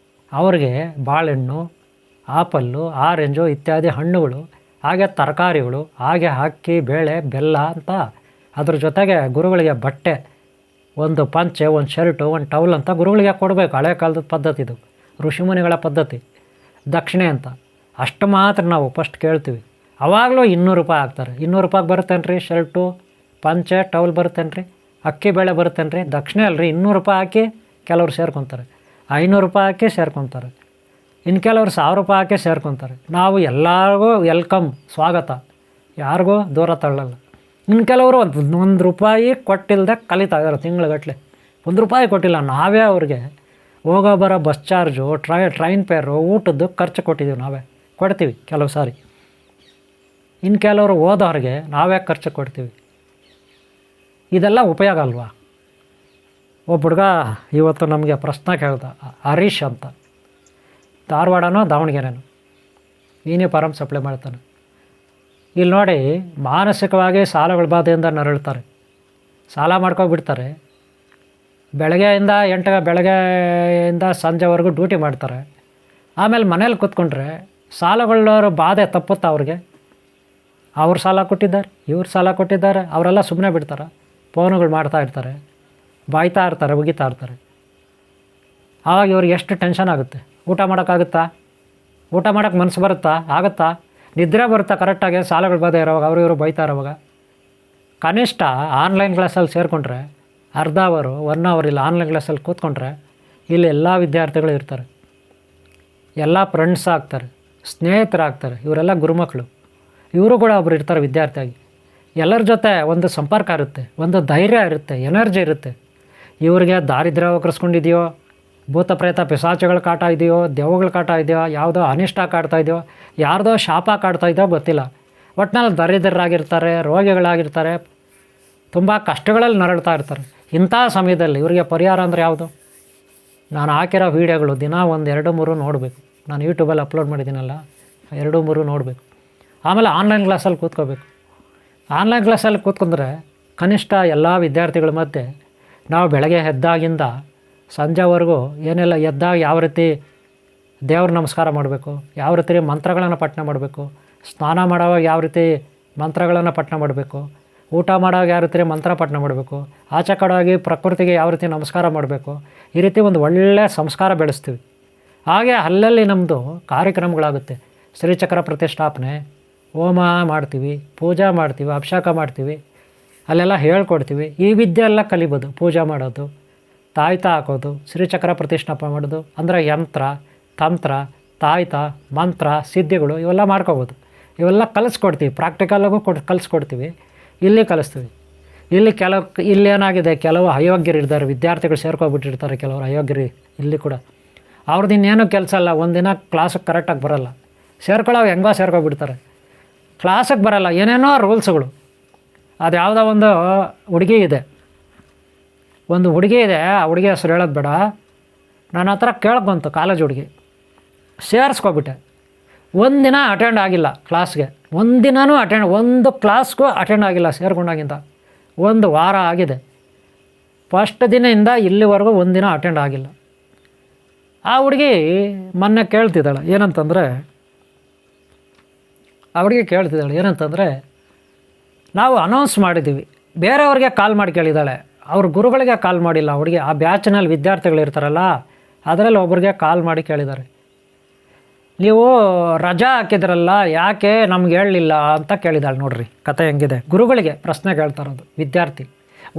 ಅವ್ರಿಗೆ ಬಾಳೆಹಣ್ಣು, ಆಪಲ್ಲು, ಆರೆಂಜು ಇತ್ಯಾದಿ ಹಣ್ಣುಗಳು, ಹಾಗೆ ತರಕಾರಿಗಳು, ಹಾಗೆ ಅಕ್ಕಿ, ಬೇಳೆ, ಬೆಲ್ಲ ಅಂತ, ಅದ್ರ ಜೊತೆಗೆ ಗುರುಗಳಿಗೆ ಬಟ್ಟೆ, ಒಂದು ಪಂಚೆ, ಒಂದು ಶರ್ಟು, ಒಂದು ಟವಲ್ ಅಂತ ಗುರುಗಳಿಗೆ ಕೊಡಬೇಕು. ಹಳೆ ಕಾಲದ ಪದ್ಧತಿ ಇದು, ಋಷಿಮುನಿಗಳ ಪದ್ಧತಿ, ದಕ್ಷಿಣೆ ಅಂತ. ಅಷ್ಟು ಮಾತ್ರ ನಾವು ಫಸ್ಟ್ ಕೇಳ್ತೀವಿ. ಆವಾಗಲೂ ₹200 ಹಾಕ್ತಾರೆ. ₹200 ಬರುತ್ತೇನ್ರಿ ಶರ್ಟು, ಪಂಚೆ, ಟವಲ್ ಬರುತ್ತೇನ್ರಿ, ಅಕ್ಕಿ ಬೇಳೆ ಬರುತ್ತೇನ್ರಿ? ದಕ್ಷಿಣೆ ಅಲ್ರಿ. ₹200 ಹಾಕಿ ಕೆಲವ್ರು ಸೇರ್ಕೊತಾರೆ, ₹500 ಹಾಕಿ ಸೇರ್ಕೊತಾರೆ, ಇನ್ನು ಕೆಲವ್ರು ₹1000 ಹಾಕಿ ಸೇರ್ಕೊತಾರೆ. ನಾವು ಎಲ್ಲರಿಗೂ ವೆಲ್ಕಮ್, ಸ್ವಾಗತ, ಯಾರಿಗೂ ದೂರ ತಳ್ಳಲ್ಲ. ಇನ್ನು ಕೆಲವರು ₹1 ಕೊಟ್ಟಿಲ್ಲದೆ ಕಲಿತಾ ಇದ್ದಾರೆ ತಿಂಗ್ಳುಗಟ್ಟಲೆ. ₹1 ಕೊಟ್ಟಿಲ್ಲ, ನಾವೇ ಅವ್ರಿಗೆ ಹೋಗೋ ಬರೋ ಬಸ್ ಚಾರ್ಜು, ಟ್ರೈನ್ ಫೇರು, ಊಟದ್ದು ಖರ್ಚು ಕೊಟ್ಟಿದ್ದೀವಿ, ನಾವೇ ಕೊಡ್ತೀವಿ ಕೆಲವು ಸಾರಿ. ಇನ್ನು ಕೆಲವರು ಓದೋರಿಗೆ ನಾವೇ ಖರ್ಚು ಕೊಡ್ತೀವಿ. ಇದೆಲ್ಲ ಉಪಯೋಗ ಅಲ್ವಾ? ಒಬ್ಬ ಹುಡುಗ ಇವತ್ತು ನಮಗೆ ಪ್ರಶ್ನೆ ಕೇಳ್ದ, ಹರೀಶ್ ಅಂತ, ಧಾರವಾಡನೋ ದಾವಣಗೆರೆನೋ ಯೂನಿಫಾರಮ್ ಸಪ್ಲೈ ಮಾಡ್ತಾನೆ. ಇಲ್ಲಿ ನೋಡಿ, ಮಾನಸಿಕವಾಗಿ ಸಾಲಗಳ ಬಾಧೆಯಿಂದ ನರಳ್ತಾರೆ, ಸಾಲ ಮಾಡ್ಕೊಬಿಡ್ತಾರೆ. ಬೆಳಗ್ಗೆಯಿಂದ ಸಂಜೆವರೆಗೂ ಡ್ಯೂಟಿ ಮಾಡ್ತಾರೆ. ಆಮೇಲೆ ಮನೇಲಿ ಕೂತ್ಕೊಂಡ್ರೆ ಸಾಲಗಳವ್ರ ಬಾಧೆ ತಪ್ಪುತ್ತಾ ಅವ್ರಿಗೆ? ಅವ್ರು ಸಾಲ ಕೊಟ್ಟಿದ್ದಾರೆ, ಇವ್ರು ಸಾಲ ಕೊಟ್ಟಿದ್ದಾರೆ, ಅವರೆಲ್ಲ ಸುಮ್ಮನೆ ಬಿಡ್ತಾರೆ, ಫೋನುಗಳು ಮಾಡ್ತಾ ಇರ್ತಾರೆ, ಬಾಯ್ತಾ ಇರ್ತಾರೆ, ಉಗಿತಾ ಇರ್ತಾರೆ. ಆವಾಗ ಇವ್ರಿಗೆ ಎಷ್ಟು ಟೆನ್ಷನ್ ಆಗುತ್ತೆ. ಊಟ ಮಾಡೋಕ್ಕಾಗುತ್ತಾ? ಊಟ ಮಾಡೋಕ್ಕೆ ಮನಸ್ಸು ಬರುತ್ತಾ? ಆಗುತ್ತಾ? ನಿದ್ರೆ ಬರುತ್ತಾ ಕರೆಕ್ಟಾಗಿ? ಸಾಲಗಳು ಬಾಧೆ ಇರೋವಾಗ ಇವರು ಬೈತಾ ಇರೋವಾಗ. ಕನಿಷ್ಠ ಆನ್ಲೈನ್ ಕ್ಲಾಸಲ್ಲಿ ಸೇರಿಕೊಂಡ್ರೆ ಅರ್ಧ ಅವರು 1 ಅವರ್ ಇಲ್ಲಿ ಆನ್ಲೈನ್ ಕ್ಲಾಸಲ್ಲಿ ಕೂತ್ಕೊಂಡ್ರೆ ಇಲ್ಲಿ ಎಲ್ಲ ವಿದ್ಯಾರ್ಥಿಗಳು ಇರ್ತಾರೆ, ಎಲ್ಲ ಫ್ರೆಂಡ್ಸ್ ಆಗ್ತಾರೆ, ಸ್ನೇಹಿತರಾಗ್ತಾರೆ. ಇವರೆಲ್ಲ ಗುರುಮಕ್ಕಳು. ಇವರು ಕೂಡ ಒಬ್ರು ಇರ್ತಾರೆ ವಿದ್ಯಾರ್ಥಿಯಾಗಿ. ಎಲ್ಲರ ಜೊತೆ ಒಂದು ಸಂಪರ್ಕ ಇರುತ್ತೆ, ಒಂದು ಧೈರ್ಯ ಇರುತ್ತೆ, ಎನರ್ಜಿ ಇರುತ್ತೆ. ಇವ್ರಿಗೆ ದಾರಿದ್ರ್ಯ ವಕ್ರಿಸ್ಕೊಂಡಿದೆಯೋ, ಭೂತ ಪ್ರೇತ ಪಿಶಾಚಗಳ ಕಾಟ ಇದೆಯೋ, ದೆವ್ವಗಳ ಕಾಟ ಇದೆಯೋ, ಯಾವುದೋ ಅನಿಷ್ಟ ಕಾಡ್ತಾ ಇದೆಯೋ, ಯಾರ್ದೋ ಶಾಪ ಕಾಡ್ತಾ ಇದೆಯೋ ಗೊತ್ತಿಲ್ಲ. ಒಟ್ಟಿನಲ್ಲಿ ದರಿದ್ರರಾಗಿರ್ತಾರೆ, ರೋಗಿಗಳಾಗಿರ್ತಾರೆ, ತುಂಬ ಕಷ್ಟಗಳಲ್ಲಿ ನರಳ್ತಾ ಇರ್ತಾರೆ. ಇಂಥ ಸಮಯದಲ್ಲಿ ಇವರಿಗೆ ಪರಿಹಾರ ಅಂದರೆ ಯಾವುದು? ನಾನು ಹಾಕಿರೋ ವೀಡಿಯೋಗಳು ದಿನ 1, 2, 3 ನೋಡಬೇಕು. ನಾನು ಯೂಟ್ಯೂಬಲ್ಲಿ ಅಪ್ಲೋಡ್ ಮಾಡಿದ್ದೀನಲ್ಲ, 2, 3 ನೋಡಬೇಕು. ಆಮೇಲೆ ಆನ್ಲೈನ್ ಕ್ಲಾಸಲ್ಲಿ ಕೂತ್ಕೋಬೇಕು. ಆನ್ಲೈನ್ ಕ್ಲಾಸಲ್ಲಿ ಕೂತ್ಕೊಂಡ್ರೆ ಕನಿಷ್ಠ ಎಲ್ಲ ವಿದ್ಯಾರ್ಥಿಗಳ ಮಧ್ಯೆ ನಾವು ಬೆಳಗ್ಗೆ ಎದ್ದಾಗಿಂದ ಸಂಜೆವರೆಗೂ ಏನೆಲ್ಲ ಎದ್ದಾಗ ಯಾವ ರೀತಿ ದೇವ್ರ ನಮಸ್ಕಾರ ಮಾಡಬೇಕು, ಯಾವ ರೀತಿ ಮಂತ್ರಗಳನ್ನು ಪಠಣ ಮಾಡಬೇಕು, ಸ್ನಾನ ಮಾಡೋವಾಗ ಯಾವ ರೀತಿ ಮಂತ್ರಗಳನ್ನು ಪಠಣ ಮಾಡಬೇಕು, ಊಟ ಮಾಡೋವಾಗ ಯಾವ ರೀತಿ ಮಂತ್ರ ಪಠಣ ಮಾಡಬೇಕು, ಆಚೆ ಕಡೆಯಾಗಿ ಪ್ರಕೃತಿಗೆ ಯಾವ ರೀತಿ ನಮಸ್ಕಾರ ಮಾಡಬೇಕು, ಈ ರೀತಿ ಒಂದು ಒಳ್ಳೆಯ ಸಂಸ್ಕಾರ ಬೆಳೆಸ್ತೀವಿ. ಹಾಗೆ ಅಲ್ಲಲ್ಲಿ ನಮ್ಮದು ಕಾರ್ಯಕ್ರಮಗಳಾಗುತ್ತೆ. ಶ್ರೀಚಕ್ರ ಪ್ರತಿಷ್ಠಾಪನೆ, ಹೋಮ ಮಾಡ್ತೀವಿ, ಪೂಜಾ ಮಾಡ್ತೀವಿ, ಅಭಿಷೇಕ ಮಾಡ್ತೀವಿ, ಅಲ್ಲೆಲ್ಲ ಹೇಳ್ಕೊಡ್ತೀವಿ. ಈ ವಿದ್ಯೆ ಎಲ್ಲ ಕಲಿಬೋದು. ಪೂಜೆ ಮಾಡೋದು, ತಾಯ್ತ ಹಾಕೋದು, ಶ್ರೀಚಕ್ರ ಪ್ರತಿಷ್ಠಾಪನೆ ಮಾಡೋದು ಅಂದರೆ ಯಂತ್ರ, ತಂತ್ರ, ತಾಯ್ತ, ಮಂತ್ರ, ಸಿದ್ಧಿಗಳು ಇವೆಲ್ಲ ಮಾಡ್ಕೋಬೋದು. ಇವೆಲ್ಲ ಕಲಿಸ್ಕೊಡ್ತೀವಿ, ಪ್ರಾಕ್ಟಿಕಲ್ಲಾಗೂ ಕಲಿಸ್ಕೊಡ್ತೀವಿ, ಇಲ್ಲಿ ಕಲಿಸ್ತೀವಿ. ಇಲ್ಲಿ ಏನಾಗಿದೆ, ಕೆಲವು ಅಯೋಗ್ಯರಿರ್ತಾರೆ, ವಿದ್ಯಾರ್ಥಿಗಳು ಸೇರ್ಕೊಬಿಟ್ಟಿರ್ತಾರೆ, ಕೆಲವರು ಅಯೋಗ್ಯರು ಇಲ್ಲಿ ಕೂಡ. ಅವ್ರದ್ದು ಇನ್ನೇನು ಕೆಲಸ ಅಲ್ಲ, ಒಂದಿನ ಕ್ಲಾಸಿಗೆ ಕರೆಕ್ಟಾಗಿ ಬರೋಲ್ಲ, ಸೇರ್ಕೊಳ್ಳೋ ಹೆಂಗೋ ಸೇರ್ಕೊಬಿಡ್ತಾರೆ, ಕ್ಲಾಸಿಗೆ ಬರೋಲ್ಲ, ಏನೇನೋ ರೂಲ್ಸ್ಗಳು. ಅದು ಯಾವುದೋ ಒಂದು ಹುಡುಗಿ ಇದೆ, ಆ ಹುಡುಗಿ ಹೆಸರು ಹೇಳೋದು ಬೇಡ, ನನ್ನ ಹತ್ರ ಕೇಳ್ಕೊಂತು, ಕಾಲೇಜ್ ಹುಡುಗಿ, ಸೇರಿಸ್ಕೊಬಿಟ್ಟೆ. ಒಂದಿನ ಅಟೆಂಡ್ ಆಗಿಲ್ಲ ಕ್ಲಾಸ್ಗೆ, ಒಂದು ಕ್ಲಾಸ್ಗೂ ಅಟೆಂಡ್ ಆಗಿಲ್ಲ ಸೇರ್ಕೊಂಡಾಗಿಂದ 1 ವಾರ ಆಗಿದೆ. ಫಸ್ಟ್ ದಿನದಿಂದ ಇಲ್ಲಿವರೆಗೂ ಒಂದಿನ ಅಟೆಂಡ್ ಆಗಿಲ್ಲ. ಆ ಹುಡುಗಿ ಮೊನ್ನೆ ಕೇಳ್ತಿದ್ದಾಳೆ ಏನಂತಂದರೆ, ನಾವು ಅನೌನ್ಸ್ ಮಾಡಿದ್ದೀವಿ, ಬೇರೆಯವ್ರಿಗೆ ಕಾಲ್ ಮಾಡಿ ಕೇಳಿದ್ದಾಳೆ, ಅವ್ರ ಗುರುಗಳಿಗೆ ಕಾಲ್ ಮಾಡಿಲ್ಲ. ಹುಡುಗಿ ಆ ಬ್ಯಾಚ್ನಲ್ಲಿ ವಿದ್ಯಾರ್ಥಿಗಳಿರ್ತಾರಲ್ಲ ಅದರಲ್ಲಿ ಒಬ್ರಿಗೆ ಕಾಲ್ ಮಾಡಿ ಕೇಳಿದ್ದಾರೆ, ನೀವು ರಜಾ ಹಾಕಿದ್ರಲ್ಲ ಯಾಕೆ ನಮ್ಗೆ ಹೇಳಲಿಲ್ಲ ಅಂತ ಕೇಳಿದಾಳೆ. ನೋಡ್ರಿ ಕತೆ ಹೆಂಗಿದೆ. ಗುರುಗಳಿಗೆ ಪ್ರಶ್ನೆ ಕೇಳ್ತಾರೋದು ವಿದ್ಯಾರ್ಥಿ.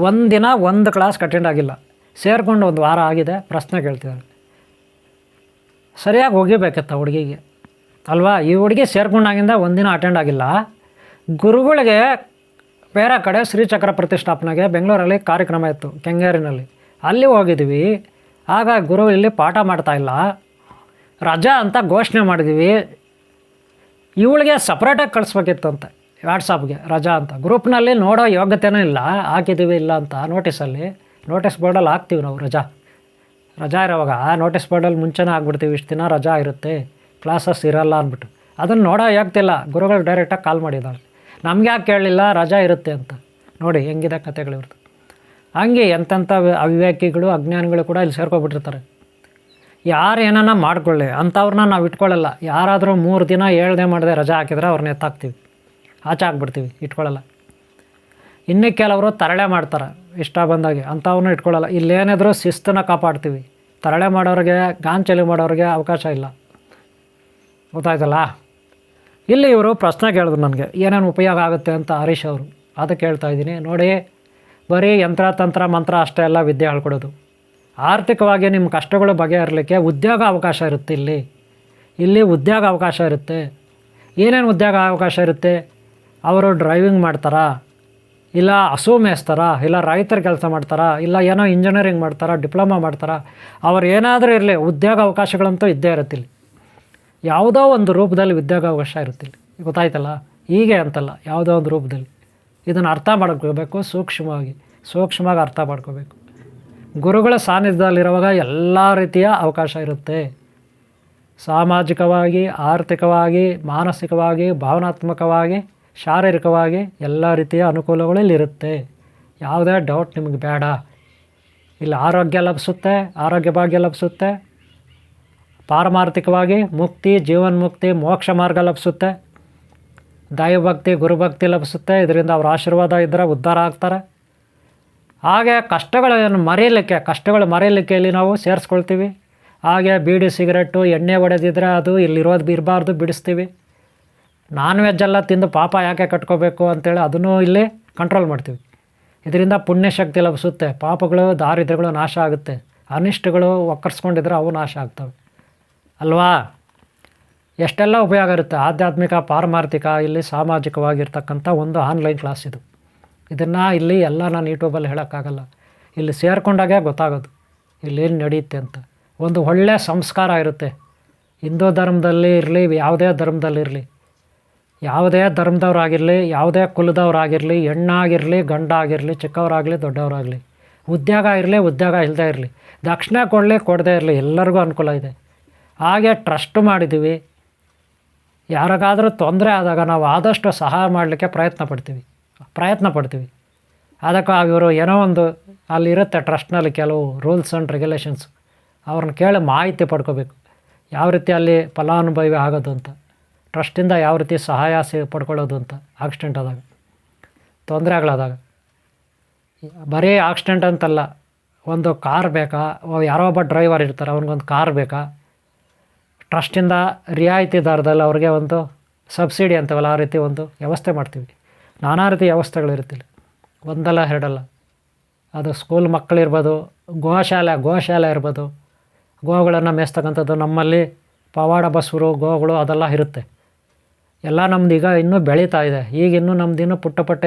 ಒಂದಿನ ಒಂದು ಕ್ಲಾಸ್ಗೆ ಅಟೆಂಡ್ ಆಗಿಲ್ಲ, ಸೇರಿಕೊಂಡು ಒಂದು ವಾರ ಆಗಿದೆ, ಪ್ರಶ್ನೆ ಕೇಳ್ತಿದ್ದಾಳೆ. ಸರಿಯಾಗಿ ಹೋಗಿಬೇಕಿತ್ತ ಹುಡುಗಿಗೆ ಅಲ್ವಾ? ಈ ಹುಡುಗಿ ಸೇರ್ಕೊಂಡಾಗಿಂದ ಒಂದಿನ ಅಟೆಂಡ್ ಆಗಿಲ್ಲ. ಗುರುಗಳಿಗೆ ಬೇರೆ ಕಡೆ ಶ್ರೀಚಕ್ರ ಪ್ರತಿಷ್ಠಾಪನೆಗೆ ಬೆಂಗಳೂರಲ್ಲಿ ಕಾರ್ಯಕ್ರಮ ಇತ್ತು, ಕೆಂಗೇರಿನಲ್ಲಿ. ಅಲ್ಲಿ ಹೋಗಿದ್ವಿ. ಆಗ ಗುರು ಇಲ್ಲಿ ಪಾಠ ಮಾಡ್ತಾಯಿಲ್ಲ, ರಜಾ ಅಂತ ಘೋಷಣೆ ಮಾಡಿದ್ವಿ. ಇವಳಿಗೆ ಸಪ್ರೇಟಾಗಿ ಕಳಿಸ್ಬೇಕಿತ್ತು ಅಂತ ವಾಟ್ಸಪ್ಗೆ ರಜಾ ಅಂತ. ಗ್ರೂಪ್ನಲ್ಲಿ ನೋಡೋ ಯೋಗ್ಯತೆಯೂ ಇಲ್ಲ, ಹಾಕಿದ್ದೀವಿ ಇಲ್ಲ ಅಂತ ನೋಟಿಸಲ್ಲಿ. ನೋಟಿಸ್ ಬೋರ್ಡಲ್ಲಿ ಹಾಕ್ತೀವಿ ನಾವು ರಜಾ ಇರೋವಾಗ ನೋಟಿಸ್ ಬೋರ್ಡಲ್ಲಿ ಮುಂಚೆನೇ ಆಗ್ಬಿಡ್ತೀವಿ, ಇಷ್ಟು ದಿನ ರಜಾ ಇರುತ್ತೆ, ಕ್ಲಾಸಸ್ ಇರಲ್ಲ ಅಂದ್ಬಿಟ್ಟು. ಅದನ್ನು ನೋಡೋ ಆಗ್ತಿಲ್ಲ. ಗುರುಗಳು ಡೈರೆಕ್ಟಾಗಿ ಕಾಲ್ ಮಾಡಿದ್ದಾಳೆ, ನಮ್ಗೆ ಯಾಕೆ ಕೇಳಲಿಲ್ಲ ರಜಾ ಇರುತ್ತೆ ಅಂತ. ನೋಡಿ ಹೆಂಗಿದೆ ಕತೆಗಳಿವ್ರದ್ದು. ಹಂಗೆ ಎಂತೆಂಥ ಅವಿವೇಕಿಗಳು ಅಜ್ಞಾನಿಗಳು ಕೂಡ ಇಲ್ಲಿ ಸೇರ್ಕೊಬಿಟ್ಟಿರ್ತಾರೆ. ಯಾರು ಏನನ್ನ ಮಾಡ್ಕೊಳ್ಳಿ ಅಂಥವ್ರನ್ನ ನಾವು ಇಟ್ಕೊಳ್ಳಲ್ಲ. ಯಾರಾದರೂ 3 ದಿನ 7 ದಿನ ಮಾಡದೆ ರಜಾ ಹಾಕಿದ್ರೆ ಅವ್ರನ್ನ ಎತ್ತಾಕ್ತೀವಿ, ಆಚೆ ಹಾಕ್ಬಿಡ್ತೀವಿ, ಇಟ್ಕೊಳ್ಳಲ್ಲ. ಇನ್ನು ಕೆಲವರು ತರಳೆ ಮಾಡ್ತಾರೆ ಇಷ್ಟ ಬಂದಾಗೆ, ಅಂಥವನ್ನೂ ಇಟ್ಕೊಳ್ಳಲ್ಲ. ಇಲ್ಲೇನಿದ್ರು ಶಿಸ್ತನ್ನು ಕಾಪಾಡ್ತೀವಿ. ತರಳೆ ಮಾಡೋರಿಗೆ ಗಾಂಚಲಿ ಮಾಡೋರಿಗೆ ಅವಕಾಶ ಇಲ್ಲ, ಗೊತ್ತಾಯ್ತಲ್ಲ. ಇಲ್ಲಿ ಇವರು ಪ್ರಶ್ನೆ ಕೇಳಿದ್ರು ನನಗೆ, ಏನೇನು ಉಪಯೋಗ ಆಗುತ್ತೆ ಅಂತ ಹರೀಶ್ ಅವರು. ಅದಕ್ಕೆ ಹೇಳ್ತಾ ಇದ್ದೀನಿ ನೋಡಿ, ಬರೀ ಯಂತ್ರ ತಂತ್ರ ಮಂತ್ರ ಅಷ್ಟೇ ಎಲ್ಲ ವಿದ್ಯೆ ಹೇಳ್ಕೊಡೋದು. ಆರ್ಥಿಕವಾಗಿ ನಿಮ್ಮ ಕಷ್ಟಗಳು ಬಗೆಹರಲಿಕ್ಕೆ ಉದ್ಯೋಗ ಅವಕಾಶ ಇರುತ್ತೆ. ಇಲ್ಲಿ ಉದ್ಯೋಗ ಅವಕಾಶ ಇರುತ್ತೆ. ಏನೇನು ಉದ್ಯೋಗ ಅವಕಾಶ ಇರುತ್ತೆ? ಅವರು ಡ್ರೈವಿಂಗ್ ಮಾಡ್ತಾರಾ, ಇಲ್ಲ ಹಸು ಮೇಯಿಸ್ತಾರಾ, ಇಲ್ಲ ರೈತರ ಕೆಲಸ ಮಾಡ್ತಾರಾ, ಇಲ್ಲ ಏನೋ ಇಂಜಿನಿಯರಿಂಗ್ ಮಾಡ್ತಾರಾ, ಡಿಪ್ಲೊಮಾ ಮಾಡ್ತಾರಾ, ಅವ್ರು ಏನಾದರೂ ಇರಲಿ ಉದ್ಯೋಗ ಅವಕಾಶಗಳಂತೂ ಇದ್ದೇ ಇರುತ್ತಿಲ್ಲ. ಯಾವುದೋ ಒಂದು ರೂಪದಲ್ಲಿ ಉದ್ಯೋಗ ಅವಕಾಶ ಇರುತ್ತಿಲ್ಲ, ಗೊತ್ತಾಯ್ತಲ್ಲ. ಹೀಗೆ ಅಂತಲ್ಲ, ಯಾವುದೋ ಒಂದು ರೂಪದಲ್ಲಿ. ಇದನ್ನು ಅರ್ಥ ಮಾಡ್ಕೋಬೇಕು, ಸೂಕ್ಷ್ಮವಾಗಿ ಅರ್ಥ ಮಾಡ್ಕೋಬೇಕು. ಗುರುಗಳ ಸಾನ್ನಿಧ್ಯದಲ್ಲಿರುವಾಗ ಎಲ್ಲ ರೀತಿಯ ಅವಕಾಶ ಇರುತ್ತೆ. ಸಾಮಾಜಿಕವಾಗಿ, ಆರ್ಥಿಕವಾಗಿ, ಮಾನಸಿಕವಾಗಿ, ಭಾವನಾತ್ಮಕವಾಗಿ, ಶಾರೀರಿಕವಾಗಿ ಎಲ್ಲ ರೀತಿಯ ಅನುಕೂಲಗಳು ಇಲ್ಲಿರುತ್ತೆ. ಯಾವುದೇ ಡೌಟ್ ನಿಮಗೆ ಬೇಡ. ಇಲ್ಲಿ ಆರೋಗ್ಯ ಲಭಿಸುತ್ತೆ, ಆರೋಗ್ಯ ಭಾಗ್ಯ ಲಭಿಸುತ್ತೆ, ಪಾರಮಾರ್ಥಿಕವಾಗಿ ಮುಕ್ತಿ, ಜೀವನ್ಮುಕ್ತಿ, ಮೋಕ್ಷ ಮಾರ್ಗ ಲಭಿಸುತ್ತೆ, ದೈವಭಕ್ತಿ, ಗುರುಭಕ್ತಿ ಲಭಿಸುತ್ತೆ. ಇದರಿಂದ ಅವ್ರ ಆಶೀರ್ವಾದ ಇದ್ದರೆ ಉದ್ಧಾರ ಆಗ್ತಾರೆ. ಹಾಗೆ ಕಷ್ಟಗಳು ಮರೆಯಲಿಕ್ಕೆ ಇಲ್ಲಿ ನಾವು ಸೇರಿಸ್ಕೊಳ್ತೀವಿ. ಹಾಗೆ ಬೀಡಿ ಸಿಗರೆಟ್ಟು ಎಣ್ಣೆ ಹೊಡೆದಿದ್ರೆ ಅದು ಇಲ್ಲಿರೋದು ಇರಬಾರ್ದು, ಬಿಡಿಸ್ತೀವಿ. ನಾನ್ ವೆಜ್ಜೆಲ್ಲ ತಿಂದು ಪಾಪ ಯಾಕೆ ಕಟ್ಕೋಬೇಕು ಅಂತೇಳಿ ಅದನ್ನು ಇಲ್ಲಿ ಕಂಟ್ರೋಲ್ ಮಾಡ್ತೀವಿ. ಇದರಿಂದ ಪುಣ್ಯಶಕ್ತಿ ಲಭಿಸುತ್ತೆ, ಪಾಪಗಳು ದಾರಿದ್ರ್ಯಗಳು ನಾಶ ಆಗುತ್ತೆ, ಅನಿಷ್ಟಗಳು ಒಕ್ಕರ್ಸ್ಕೊಂಡಿದ್ರೆ ಅವು ನಾಶ ಆಗ್ತವೆ ಅಲ್ವಾ. ಎಷ್ಟೆಲ್ಲ ಉಪಯೋಗ ಇರುತ್ತೆ. ಆಧ್ಯಾತ್ಮಿಕ, ಪಾರಮಾರ್ಥಿಕ, ಇಲ್ಲಿ ಸಾಮಾಜಿಕವಾಗಿರ್ತಕ್ಕಂಥ ಒಂದು ಆನ್ಲೈನ್ ಕ್ಲಾಸ್ ಇದು. ಇದನ್ನು ಇಲ್ಲಿ ಎಲ್ಲ ನಾನು ಯೂಟ್ಯೂಬಲ್ಲಿ ಹೇಳೋಕ್ಕಾಗಲ್ಲ. ಇಲ್ಲಿ ಸೇರಿಕೊಂಡಾಗೆ ಗೊತ್ತಾಗೋದು ಇಲ್ಲೇನು ನಡೆಯುತ್ತೆ ಅಂತ. ಒಂದು ಒಳ್ಳೆಯ ಸಂಸ್ಕಾರ ಇರುತ್ತೆ. ಹಿಂದೂ ಧರ್ಮದಲ್ಲಿ ಇರಲಿ, ಯಾವುದೇ ಧರ್ಮದಲ್ಲಿರಲಿ, ಯಾವುದೇ ಧರ್ಮದವರಾಗಿರಲಿ, ಯಾವುದೇ ಕುಲದವರಾಗಿರಲಿ, ಹೆಣ್ಣಾಗಿರಲಿ ಗಂಡಾಗಿರಲಿ, ಚಿಕ್ಕವರಾಗಲಿ ದೊಡ್ಡವರಾಗಲಿ, ಉದ್ಯೋಗ ಇರಲಿ ಉದ್ಯೋಗ ಇಲ್ಲದೇ ಇರಲಿ, ದಕ್ಷಿಣ ಕೊಡದೇ ಇರಲಿ, ಎಲ್ಲರಿಗೂ ಅನುಕೂಲ ಇದೆ. ಹಾಗೆ ಟ್ರಸ್ಟ್ ಮಾಡಿದ್ದೀವಿ. ಯಾರಿಗಾದರೂ ತೊಂದರೆ ಆದಾಗ ನಾವು ಆದಷ್ಟು ಸಹಾಯ ಮಾಡಲಿಕ್ಕೆ ಪ್ರಯತ್ನ ಪಡ್ತೀವಿ. ಅದಕ್ಕೆ ಇವರು ಏನೋ ಒಂದು ಅಲ್ಲಿರುತ್ತೆ ಟ್ರಸ್ಟ್ನಲ್ಲಿ ಕೆಲವು ರೂಲ್ಸ್ ಆ್ಯಂಡ್ ರೆಗ್ಯುಲೇಷನ್ಸ್, ಅವ್ರನ್ನ ಕೇಳಿ ಮಾಹಿತಿ ಪಡ್ಕೋಬೇಕು. ಯಾವ ರೀತಿ ಅಲ್ಲಿ ಫಲಾನುಭವಿ ಆಗೋದು ಅಂತ, ಟ್ರಸ್ಟಿಂದ ಯಾವ ರೀತಿ ಸಹಾಯ ಪಡ್ಕೊಳ್ಳೋದು ಅಂತ. ಆಕ್ಸಿಡೆಂಟ್ ಆದಾಗ, ತೊಂದರೆಗಳಾದಾಗ, ಬರೀ ಆಕ್ಸಿಡೆಂಟ್ ಅಂತಲ್ಲ, ಒಂದು ಕಾರ್ ಬೇಕಾ, ಯಾರೋ ಒಬ್ಬ ಡ್ರೈವರ್ ಇರ್ತಾರೆ, ಅವ್ನಿಗೊಂದು ಕಾರ್ ಬೇಕಾ, ಟ್ರಸ್ಟಿಂದ ರಿಯಾಯಿತಿ ದರದಲ್ಲಿ ಅವ್ರಿಗೆ ಒಂದು ಸಬ್ಸಿಡಿ ಅಂತವಲ್ಲ, ಆ ರೀತಿ ಒಂದು ವ್ಯವಸ್ಥೆ ಮಾಡ್ತೀವಿ. ನಾನಾ ರೀತಿ ವ್ಯವಸ್ಥೆಗಳಿರುತ್ತಿಲ್ಲ, ಒಂದಲ್ಲ ಎರಡಲ್ಲ. ಅದು ಸ್ಕೂಲ್ ಮಕ್ಕಳಿರ್ಬೋದು, ಗೋಶಾಲೆ ಇರ್ಬೋದು, ಗೋಗಳನ್ನು ಮೇಯಿಸ್ತಕ್ಕಂಥದ್ದು. ನಮ್ಮಲ್ಲಿ ಪವಾಡ ಬಸವರು, ಗೋಗಳು ಅದೆಲ್ಲ ಇರುತ್ತೆ. ಎಲ್ಲ ನಮ್ದು ಈಗ ಇನ್ನೂ ಬೆಳೀತಾ ಇದೆ. ಈಗ ಇನ್ನೂ ನಮ್ದು ಇನ್ನೂ ಪುಟ್ಟ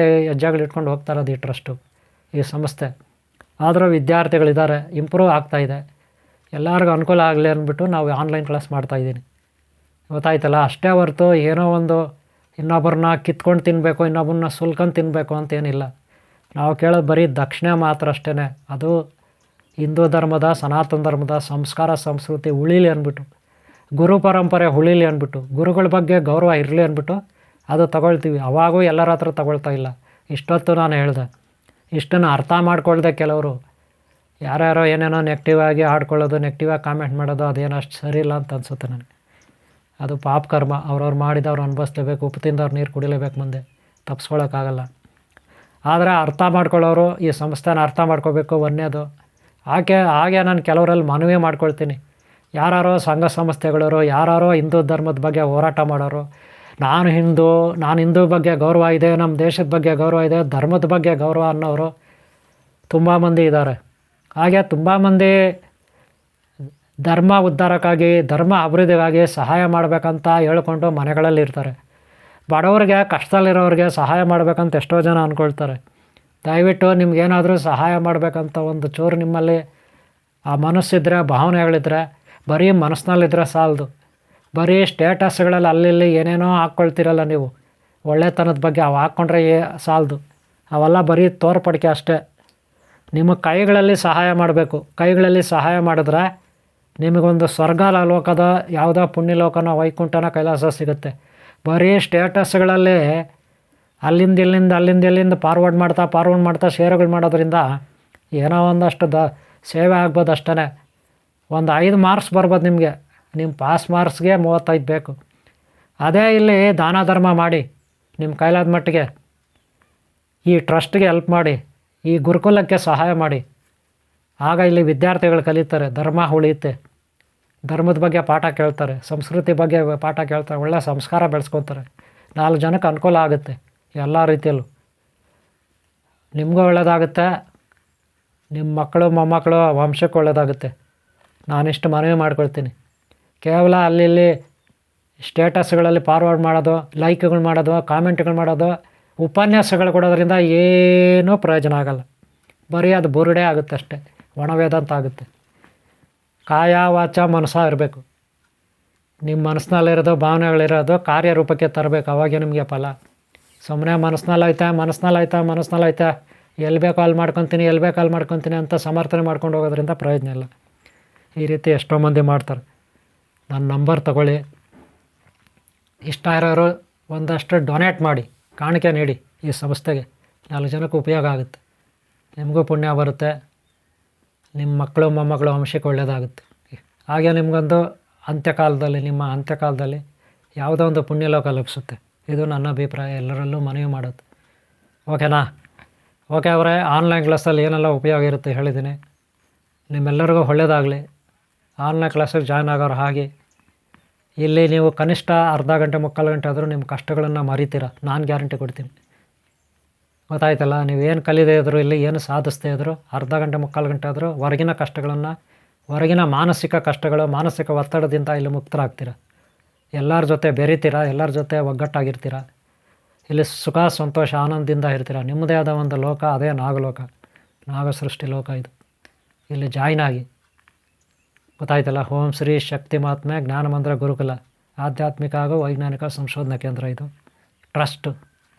ಹೆಜ್ಜೆಗಳು ಇಟ್ಕೊಂಡು ಹೋಗ್ತಾ ಇರೋದು ಈ ಟ್ರಸ್ಟು, ಈ ಸಂಸ್ಥೆ. ಆದರೂ ವಿದ್ಯಾರ್ಥಿಗಳಿದ್ದಾರೆ, ಇಂಪ್ರೂವ್ ಆಗ್ತಾಯಿದೆ. ಎಲ್ಲರಿಗೂ ಅನುಕೂಲ ಆಗಲಿ ಅಂದ್ಬಿಟ್ಟು ನಾವು ಆನ್ಲೈನ್ ಕ್ಲಾಸ್ ಮಾಡ್ತಾಯಿದ್ದೀನಿ, ಗೊತ್ತಾಯ್ತಲ್ಲ. ಅಷ್ಟೇ ಹೊರತು ಏನೋ ಒಂದು ಇನ್ನೊಬ್ಬರನ್ನ ಕಿತ್ಕೊಂಡು ತಿನ್ನಬೇಕು, ಇನ್ನೊಬ್ಬರನ್ನ ಸುಲ್ಕೊಂಡು ತಿನ್ನಬೇಕು ಅಂತೇನಿಲ್ಲ. ನಾವು ಕೇಳೋದು ಬರೀ ದಕ್ಷಿಣೆ ಮಾತ್ರ ಅಷ್ಟೇ. ಅದು ಹಿಂದೂ ಧರ್ಮದ, ಸನಾತನ ಧರ್ಮದ ಸಂಸ್ಕಾರ ಸಂಸ್ಕೃತಿ ಉಳೀಲಿ ಅಂದ್ಬಿಟ್ಟು, ಗುರು ಪರಂಪರೆ ಉಳೀಲಿ ಅಂದ್ಬಿಟ್ಟು, ಗುರುಗಳ ಬಗ್ಗೆ ಗೌರವ ಇರಲಿ ಅಂದ್ಬಿಟ್ಟು ಅದು ತಗೊಳ್ತೀವಿ. ಅವಾಗೂ ಎಲ್ಲರ ಹತ್ರ ತಗೊಳ್ತಾ ಇಲ್ಲ. ಇಷ್ಟೊತ್ತು ನಾನು ಹೇಳಿದೆ, ಇಷ್ಟನ್ನು ಅರ್ಥ ಮಾಡ್ಕೊಳ್ದೆ ಕೆಲವರು ಯಾರ್ಯಾರೋ ಏನೇನೋ ನೆಗೆಟಿವ್ ಆಗಿ ಆಡ್ಕೊಳ್ಳೋದು, ನೆಗೆಟಿವಾಗಿ ಕಾಮೆಂಟ್ ಮಾಡೋದು, ಅದೇನೋ ಅಷ್ಟು ಸರಿ ಇಲ್ಲ ಅಂತ ಅನಿಸುತ್ತೆ ನನಗೆ. ಅದು ಪಾಪ ಕರ್ಮ, ಅವ್ರವ್ರು ಮಾಡಿದವ್ರು ಅನುಭವಿಸ್ಲೇಬೇಕು. ಉಪ್ಪು ತಿಂದವ್ರು ನೀರು ಕುಡಿಲೇಬೇಕು, ಮುಂದೆ ತಪ್ಪಿಸ್ಕೊಳ್ಳೋಕ್ಕಾಗಲ್ಲ. ಆದರೆ ಅರ್ಥ ಮಾಡ್ಕೊಳ್ಳೋರು ಈ ಸಂಸ್ಥೆನ ಅರ್ಥ ಮಾಡ್ಕೋಬೇಕು ಒಂದೇದು. ಹಾಗೆ ನಾನು ಕೆಲವರಲ್ಲಿ ಮನವಿ ಮಾಡ್ಕೊಳ್ತೀನಿ. ಯಾರೋ ಸಂಘ ಸಂಸ್ಥೆಗಳವರು, ಯಾರೋ ಹಿಂದೂ ಧರ್ಮದ ಬಗ್ಗೆ ಹೋರಾಟ ಮಾಡೋರು, ನಾನು ಹಿಂದೂ ಬಗ್ಗೆ ಗೌರವ ಇದೆ, ನಮ್ಮ ದೇಶದ ಬಗ್ಗೆ ಗೌರವ ಇದೆ, ಧರ್ಮದ ಬಗ್ಗೆ ಗೌರವ ಅನ್ನೋರು ತುಂಬ ಮಂದಿ ಇದ್ದಾರೆ. ಹಾಗೆ ತುಂಬ ಮಂದಿ ಧರ್ಮ ಉದ್ಧಾರಕ್ಕಾಗಿ, ಧರ್ಮ ಅಭಿವೃದ್ಧಿಗಾಗಿ ಸಹಾಯ ಮಾಡಬೇಕಂತ ಹೇಳ್ಕೊಂಡು ಮನೆಗಳಲ್ಲಿ ಇರ್ತಾರೆ. ಬಡವ್ರಿಗೆ, ಕಷ್ಟದಲ್ಲಿರೋರಿಗೆ ಸಹಾಯ ಮಾಡಬೇಕಂತ ಎಷ್ಟೋ ಜನ ಅಂದ್ಕೊಳ್ತಾರೆ. ದಯವಿಟ್ಟು ನಿಮ್ಗೇನಾದರೂ ಸಹಾಯ ಮಾಡಬೇಕಂತ ಒಂದು ಚೂರು ನಿಮ್ಮಲ್ಲಿ ಆ ಮನಸ್ಸಿದ್ರೆ, ಭಾವನೆಗಳಿದ್ರೆ, ಬರೀ ಮನಸ್ಸಿನಲ್ಲಿದ್ದರೆ ಸಾಲದು. ಬರೀ ಸ್ಟೇಟಸ್ಗಳಲ್ಲಿ ಅಲ್ಲಿ ಏನೇನೋ ಹಾಕ್ಕೊಳ್ತೀರಲ್ಲ ನೀವು ಒಳ್ಳೆತನದ ಬಗ್ಗೆ, ಅವು ಹಾಕ್ಕೊಂಡ್ರೆ ಸಾಲದು. ಅವೆಲ್ಲ ಬರೀ ತೋರ್ಪಡಿಕೆ ಅಷ್ಟೇ. ನಿಮ್ಮ ಕೈಗಳಲ್ಲಿ ಸಹಾಯ ಮಾಡಬೇಕು. ಕೈಗಳಲ್ಲಿ ಸಹಾಯ ಮಾಡಿದ್ರೆ ನಿಮಗೊಂದು ಸ್ವರ್ಗ ಲೋಕದ ಯಾವುದೋ ಪುಣ್ಯಲೋಕನ, ವೈಕುಂಠನ, ಕೈಲಾಸ ಸಿಗುತ್ತೆ. ಬರೀ ಸ್ಟೇಟಸ್ಗಳಲ್ಲಿ ಅಲ್ಲಿಂದ ಫಾರ್ವರ್ಡ್ ಮಾಡ್ತಾ ಶೇರುಗಳು ಮಾಡೋದ್ರಿಂದ ಏನೋ ಒಂದಷ್ಟು ಸೇವೆ ಆಗ್ಬೋದು ಅಷ್ಟೇ. ಒಂದು 5 ಮಾರ್ಕ್ಸ್ ಬರ್ಬೋದು ನಿಮಗೆ. ನಿಮ್ಮ ಪಾಸ್ ಮಾರ್ಕ್ಸ್ಗೆ 35 ಬೇಕು. ಅದೇ ಇಲ್ಲಿ ದಾನ ಧರ್ಮ ಮಾಡಿ, ನಿಮ್ಮ ಕೈಲಾದ ಮಟ್ಟಿಗೆ ಈ ಟ್ರಸ್ಟ್ಗೆ ಹೆಲ್ಪ್ ಮಾಡಿ, ಈ ಗುರುಕುಲಕ್ಕೆ ಸಹಾಯ ಮಾಡಿ. ಆಗ ಇಲ್ಲಿ ವಿದ್ಯಾರ್ಥಿಗಳು ಕಲಿತಾರೆ, ಧರ್ಮ ಉಳಿಯುತ್ತೆ, ಧರ್ಮದ ಬಗ್ಗೆ ಪಾಠ ಕೇಳ್ತಾರೆ, ಸಂಸ್ಕೃತಿ ಬಗ್ಗೆ ಪಾಠ ಕೇಳ್ತಾರೆ, ಒಳ್ಳೆ ಸಂಸ್ಕಾರ ಬೆಳೆಸ್ಕೊತಾರೆ. 4 ಜನಕ್ಕೆ ಅನುಕೂಲ ಆಗುತ್ತೆ ಎಲ್ಲ ರೀತಿಯಲ್ಲೂ. ನಿಮಗೂ ಒಳ್ಳೆಯದಾಗುತ್ತೆ, ನಿಮ್ಮ ಮಕ್ಕಳು ಮೊಮ್ಮಕ್ಕಳು ವಂಶಕ್ಕೆ ಒಳ್ಳೆಯದಾಗುತ್ತೆ. ನಾನಿಷ್ಟು ಮನವಿ ಮಾಡ್ಕೊಳ್ತೀನಿ. ಕೇವಲ ಅಲ್ಲಿ ಸ್ಟೇಟಸ್ಗಳಲ್ಲಿ ಫಾರ್ವರ್ಡ್ ಮಾಡೋದು, ಲೈಕ್ಗಳು ಮಾಡೋದು, ಕಾಮೆಂಟ್ಗಳು ಮಾಡೋದು, ಉಪನ್ಯಾಸಗಳು ಕೊಡೋದ್ರಿಂದ ಏನೂ ಪ್ರಯೋಜನ ಆಗೋಲ್ಲ. ಬರೀ ಅದು ಬುರುಡೆ ಆಗುತ್ತೆ ಅಷ್ಟೇ, ಒಣವೇದಂತ ಆಗುತ್ತೆ. ಕಾಯ ವಾಚ ಮನಸ್ಸ ಇರಬೇಕು. ನಿಮ್ಮ ಮನಸ್ಸಿನಲ್ಲಿರೋದು, ಭಾವನೆಗಳಿರೋದು ಕಾರ್ಯರೂಪಕ್ಕೆ ತರಬೇಕು. ಅವಾಗೇ ನಿಮಗೆ ಫಲ. ಸುಮ್ಮನೆ ಮನಸ್ಸಿನಲ್ಲೈತೆ ಎಲ್ಲಿ ಬೇಕೋ ಅಲ್ಲಿ ಮಾಡ್ಕೊತೀನಿ ಅಂತ ಸಮರ್ಥನೆ ಮಾಡ್ಕೊಂಡು ಹೋಗೋದ್ರಿಂದ ಪ್ರಯೋಜನ ಇಲ್ಲ. ಈ ರೀತಿ ಎಷ್ಟೋ ಮಂದಿ ಮಾಡ್ತಾರೆ. ನನ್ನ ನಂಬರ್ ತಗೊಳ್ಳಿ. ಇಷ್ಟ ಇರೋರು ಒಂದಷ್ಟು ಡೊನೇಟ್ ಮಾಡಿ, ಕಾಣಿಕೆ ನೀಡಿ ಈ ಸಂಸ್ಥೆಗೆ. 4 ಜನಕ್ಕೆ ಉಪಯೋಗ ಆಗುತ್ತೆ, ನಿಮಗೂ ಪುಣ್ಯ ಬರುತ್ತೆ, ನಿಮ್ಮ ಮಕ್ಕಳು ಮೊಮ್ಮಕ್ಕಳು ವಂಶಕ್ಕೆ ಒಳ್ಳೆಯದಾಗುತ್ತೆ. ಹಾಗೆ ನಿಮಗೊಂದು ನಿಮ್ಮ ಅಂತ್ಯಕಾಲದಲ್ಲಿ ಯಾವುದೋ ಒಂದು ಪುಣ್ಯಲೋಕ ಲಭಿಸುತ್ತೆ. ಇದು ನನ್ನ ಅಭಿಪ್ರಾಯ, ಎಲ್ಲರಲ್ಲೂ ಮನವಿ ಮಾಡೋದು. ಓಕೆನಾ? ಓಕೆ ಅವರೇ, ಆನ್ಲೈನ್ ಕ್ಲಾಸಲ್ಲಿ ಏನೆಲ್ಲ ಉಪಯೋಗ ಇರುತ್ತೆ ಹೇಳಿದ್ದೀನಿ. ನಿಮ್ಮೆಲ್ಲರಿಗೂ ಒಳ್ಳೆಯದಾಗಲಿ. ಆನ್ಲೈನ್ ಕ್ಲಾಸಿಗೆ ಜಾಯ್ನ್ ಆಗೋರು ಹಾಗೆ. ಇಲ್ಲಿ ನೀವು ಕನಿಷ್ಠ ಅರ್ಧ ಗಂಟೆ 3/4 ಗಂಟೆ ಆದರೂ ನಿಮ್ಮ ಕಷ್ಟಗಳನ್ನು ಮರಿತೀರ, ನಾನು ಗ್ಯಾರಂಟಿ ಕೊಡ್ತೀನಿ. ಗೊತ್ತಾಯ್ತಲ್ಲ? ನೀವೇನು ಕಲಿದೇ ಇದ್ದರೂ, ಇಲ್ಲಿ ಏನು ಸಾಧಿಸ್ದೇ ಇದ್ದರೂ, ಅರ್ಧ ಗಂಟೆ 3/4 ಗಂಟೆ ಆದರೂ ಹೊರಗಿನ ಕಷ್ಟಗಳನ್ನು, ಹೊರಗಿನ ಮಾನಸಿಕ ಕಷ್ಟಗಳು, ಮಾನಸಿಕ ಒತ್ತಡದಿಂದ ಇಲ್ಲಿ ಮುಕ್ತರಾಗ್ತೀರ. ಎಲ್ಲರ ಜೊತೆ ಬೆರಿತೀರ, ಎಲ್ಲರ ಜೊತೆ ಒಗ್ಗಟ್ಟಾಗಿರ್ತೀರ. ಇಲ್ಲಿ ಸುಖ, ಸಂತೋಷ, ಆನಂದದಿಂದ ಇರ್ತೀರ. ನಿಮ್ಮದೇ ಆದ ಒಂದು ಲೋಕ, ಅದೇ ನಾಗಲೋಕ, ನಾಗಸೃಷ್ಟಿ ಲೋಕ ಇದು. ಇಲ್ಲಿ ಜಾಯ್ನ್ ಆಗಿ. ಗೊತ್ತಾಯ್ತಲ್ಲ? ಓಂ ಶ್ರೀ ಶಕ್ತಿ ಮಹಾತ್ಮೆ ಜ್ಞಾನಮಂದ್ರ ಗುರುಕುಲ ಆಧ್ಯಾತ್ಮಿಕ ಹಾಗೂ ವೈಜ್ಞಾನಿಕ ಸಂಶೋಧನಾ ಕೇಂದ್ರ ಇದು ಟ್ರಸ್ಟು.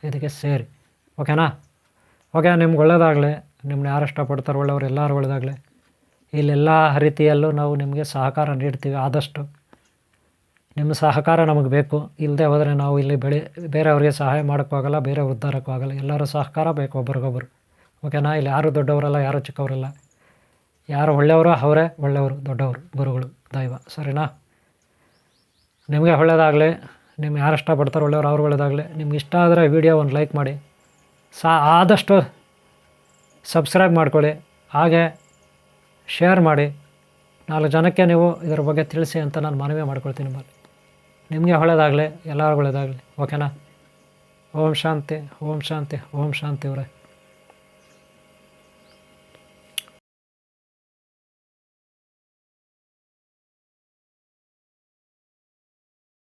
ಇದಕ್ಕೆ ಸೇರಿ. ಓಕೆನಾ? ಓಕೆ, ನಿಮ್ಗೆ ಒಳ್ಳೆಯದಾಗಲಿ. ನಿಮ್ಮನ್ನ ಯಾರು ಇಷ್ಟಪಡ್ತಾರೆ ಒಳ್ಳೆಯವರು, ಎಲ್ಲರೂ ಒಳ್ಳೆಯದಾಗಲಿ. ಇಲ್ಲೆಲ್ಲ ರೀತಿಯಲ್ಲೂ ನಾವು ನಿಮಗೆ ಸಹಕಾರ ನೀಡ್ತೀವಿ. ಆದಷ್ಟು ನಿಮ್ಮ ಸಹಕಾರ ನಮಗೆ ಬೇಕು. ಇಲ್ಲದೆ ಹೋದರೆ ನಾವು ಇಲ್ಲಿ ಬೇರೆಯವ್ರಿಗೆ ಸಹಾಯ ಮಾಡೋಕ್ಕೂ ಆಗಲ್ಲ, ಬೇರೆ ಉದ್ಧಾರಕ್ಕೂ ಆಗಲ್ಲ. ಎಲ್ಲರೂ ಸಹಕಾರ ಬೇಕು ಒಬ್ರಿಗೊಬ್ಬರು. ಓಕೆನಾ? ಇಲ್ಲಿ ಯಾರು ದೊಡ್ಡವರಲ್ಲ, ಯಾರು ಚಿಕ್ಕವರಲ್ಲ. ಯಾರು ಒಳ್ಳೆಯವರು ಅವರೇ ಒಳ್ಳೆಯವರು, ದೊಡ್ಡವರು, ಗುರುಗಳು, ದೈವ. ಸರಿನಾ? ನಿಮಗೆ ಒಳ್ಳೆಯದಾಗಲಿ. ನಿಮ್ಗೆ ಯಾರು ಇಷ್ಟಪಡ್ತಾರೆ ಒಳ್ಳೆಯವರು, ಅವ್ರು ಒಳ್ಳೆಯದಾಗಲಿ. ನಿಮ್ಗೆ ಇಷ್ಟ ಆದರೆ ವಿಡಿಯೋ ಒಂದು ಲೈಕ್ ಮಾಡಿ, ಆದಷ್ಟು ಸಬ್ಸ್ಕ್ರೈಬ್ ಮಾಡ್ಕೊಳ್ಳಿ. ಹಾಗೆ ಶೇರ್ ಮಾಡಿ. 4 ಜನಕ್ಕೆ ನೀವು ಇದರ ಬಗ್ಗೆ ತಿಳಿಸಿ ಅಂತ ನಾನು ಮನವಿ ಮಾಡ್ಕೊಳ್ತೀನಿ. ನಿಮಗೆ ಒಳ್ಳೆಯದಾಗಲಿ, ಎಲ್ಲರಿಗೂ ಒಳ್ಳೆಯದಾಗಲಿ. ಓಕೆನಾ? ಓಂ ಶಾಂತಿ, ಓಂ ಶಾಂತಿ, ಓಂ ಶಾಂತಿ ಅವರೇ.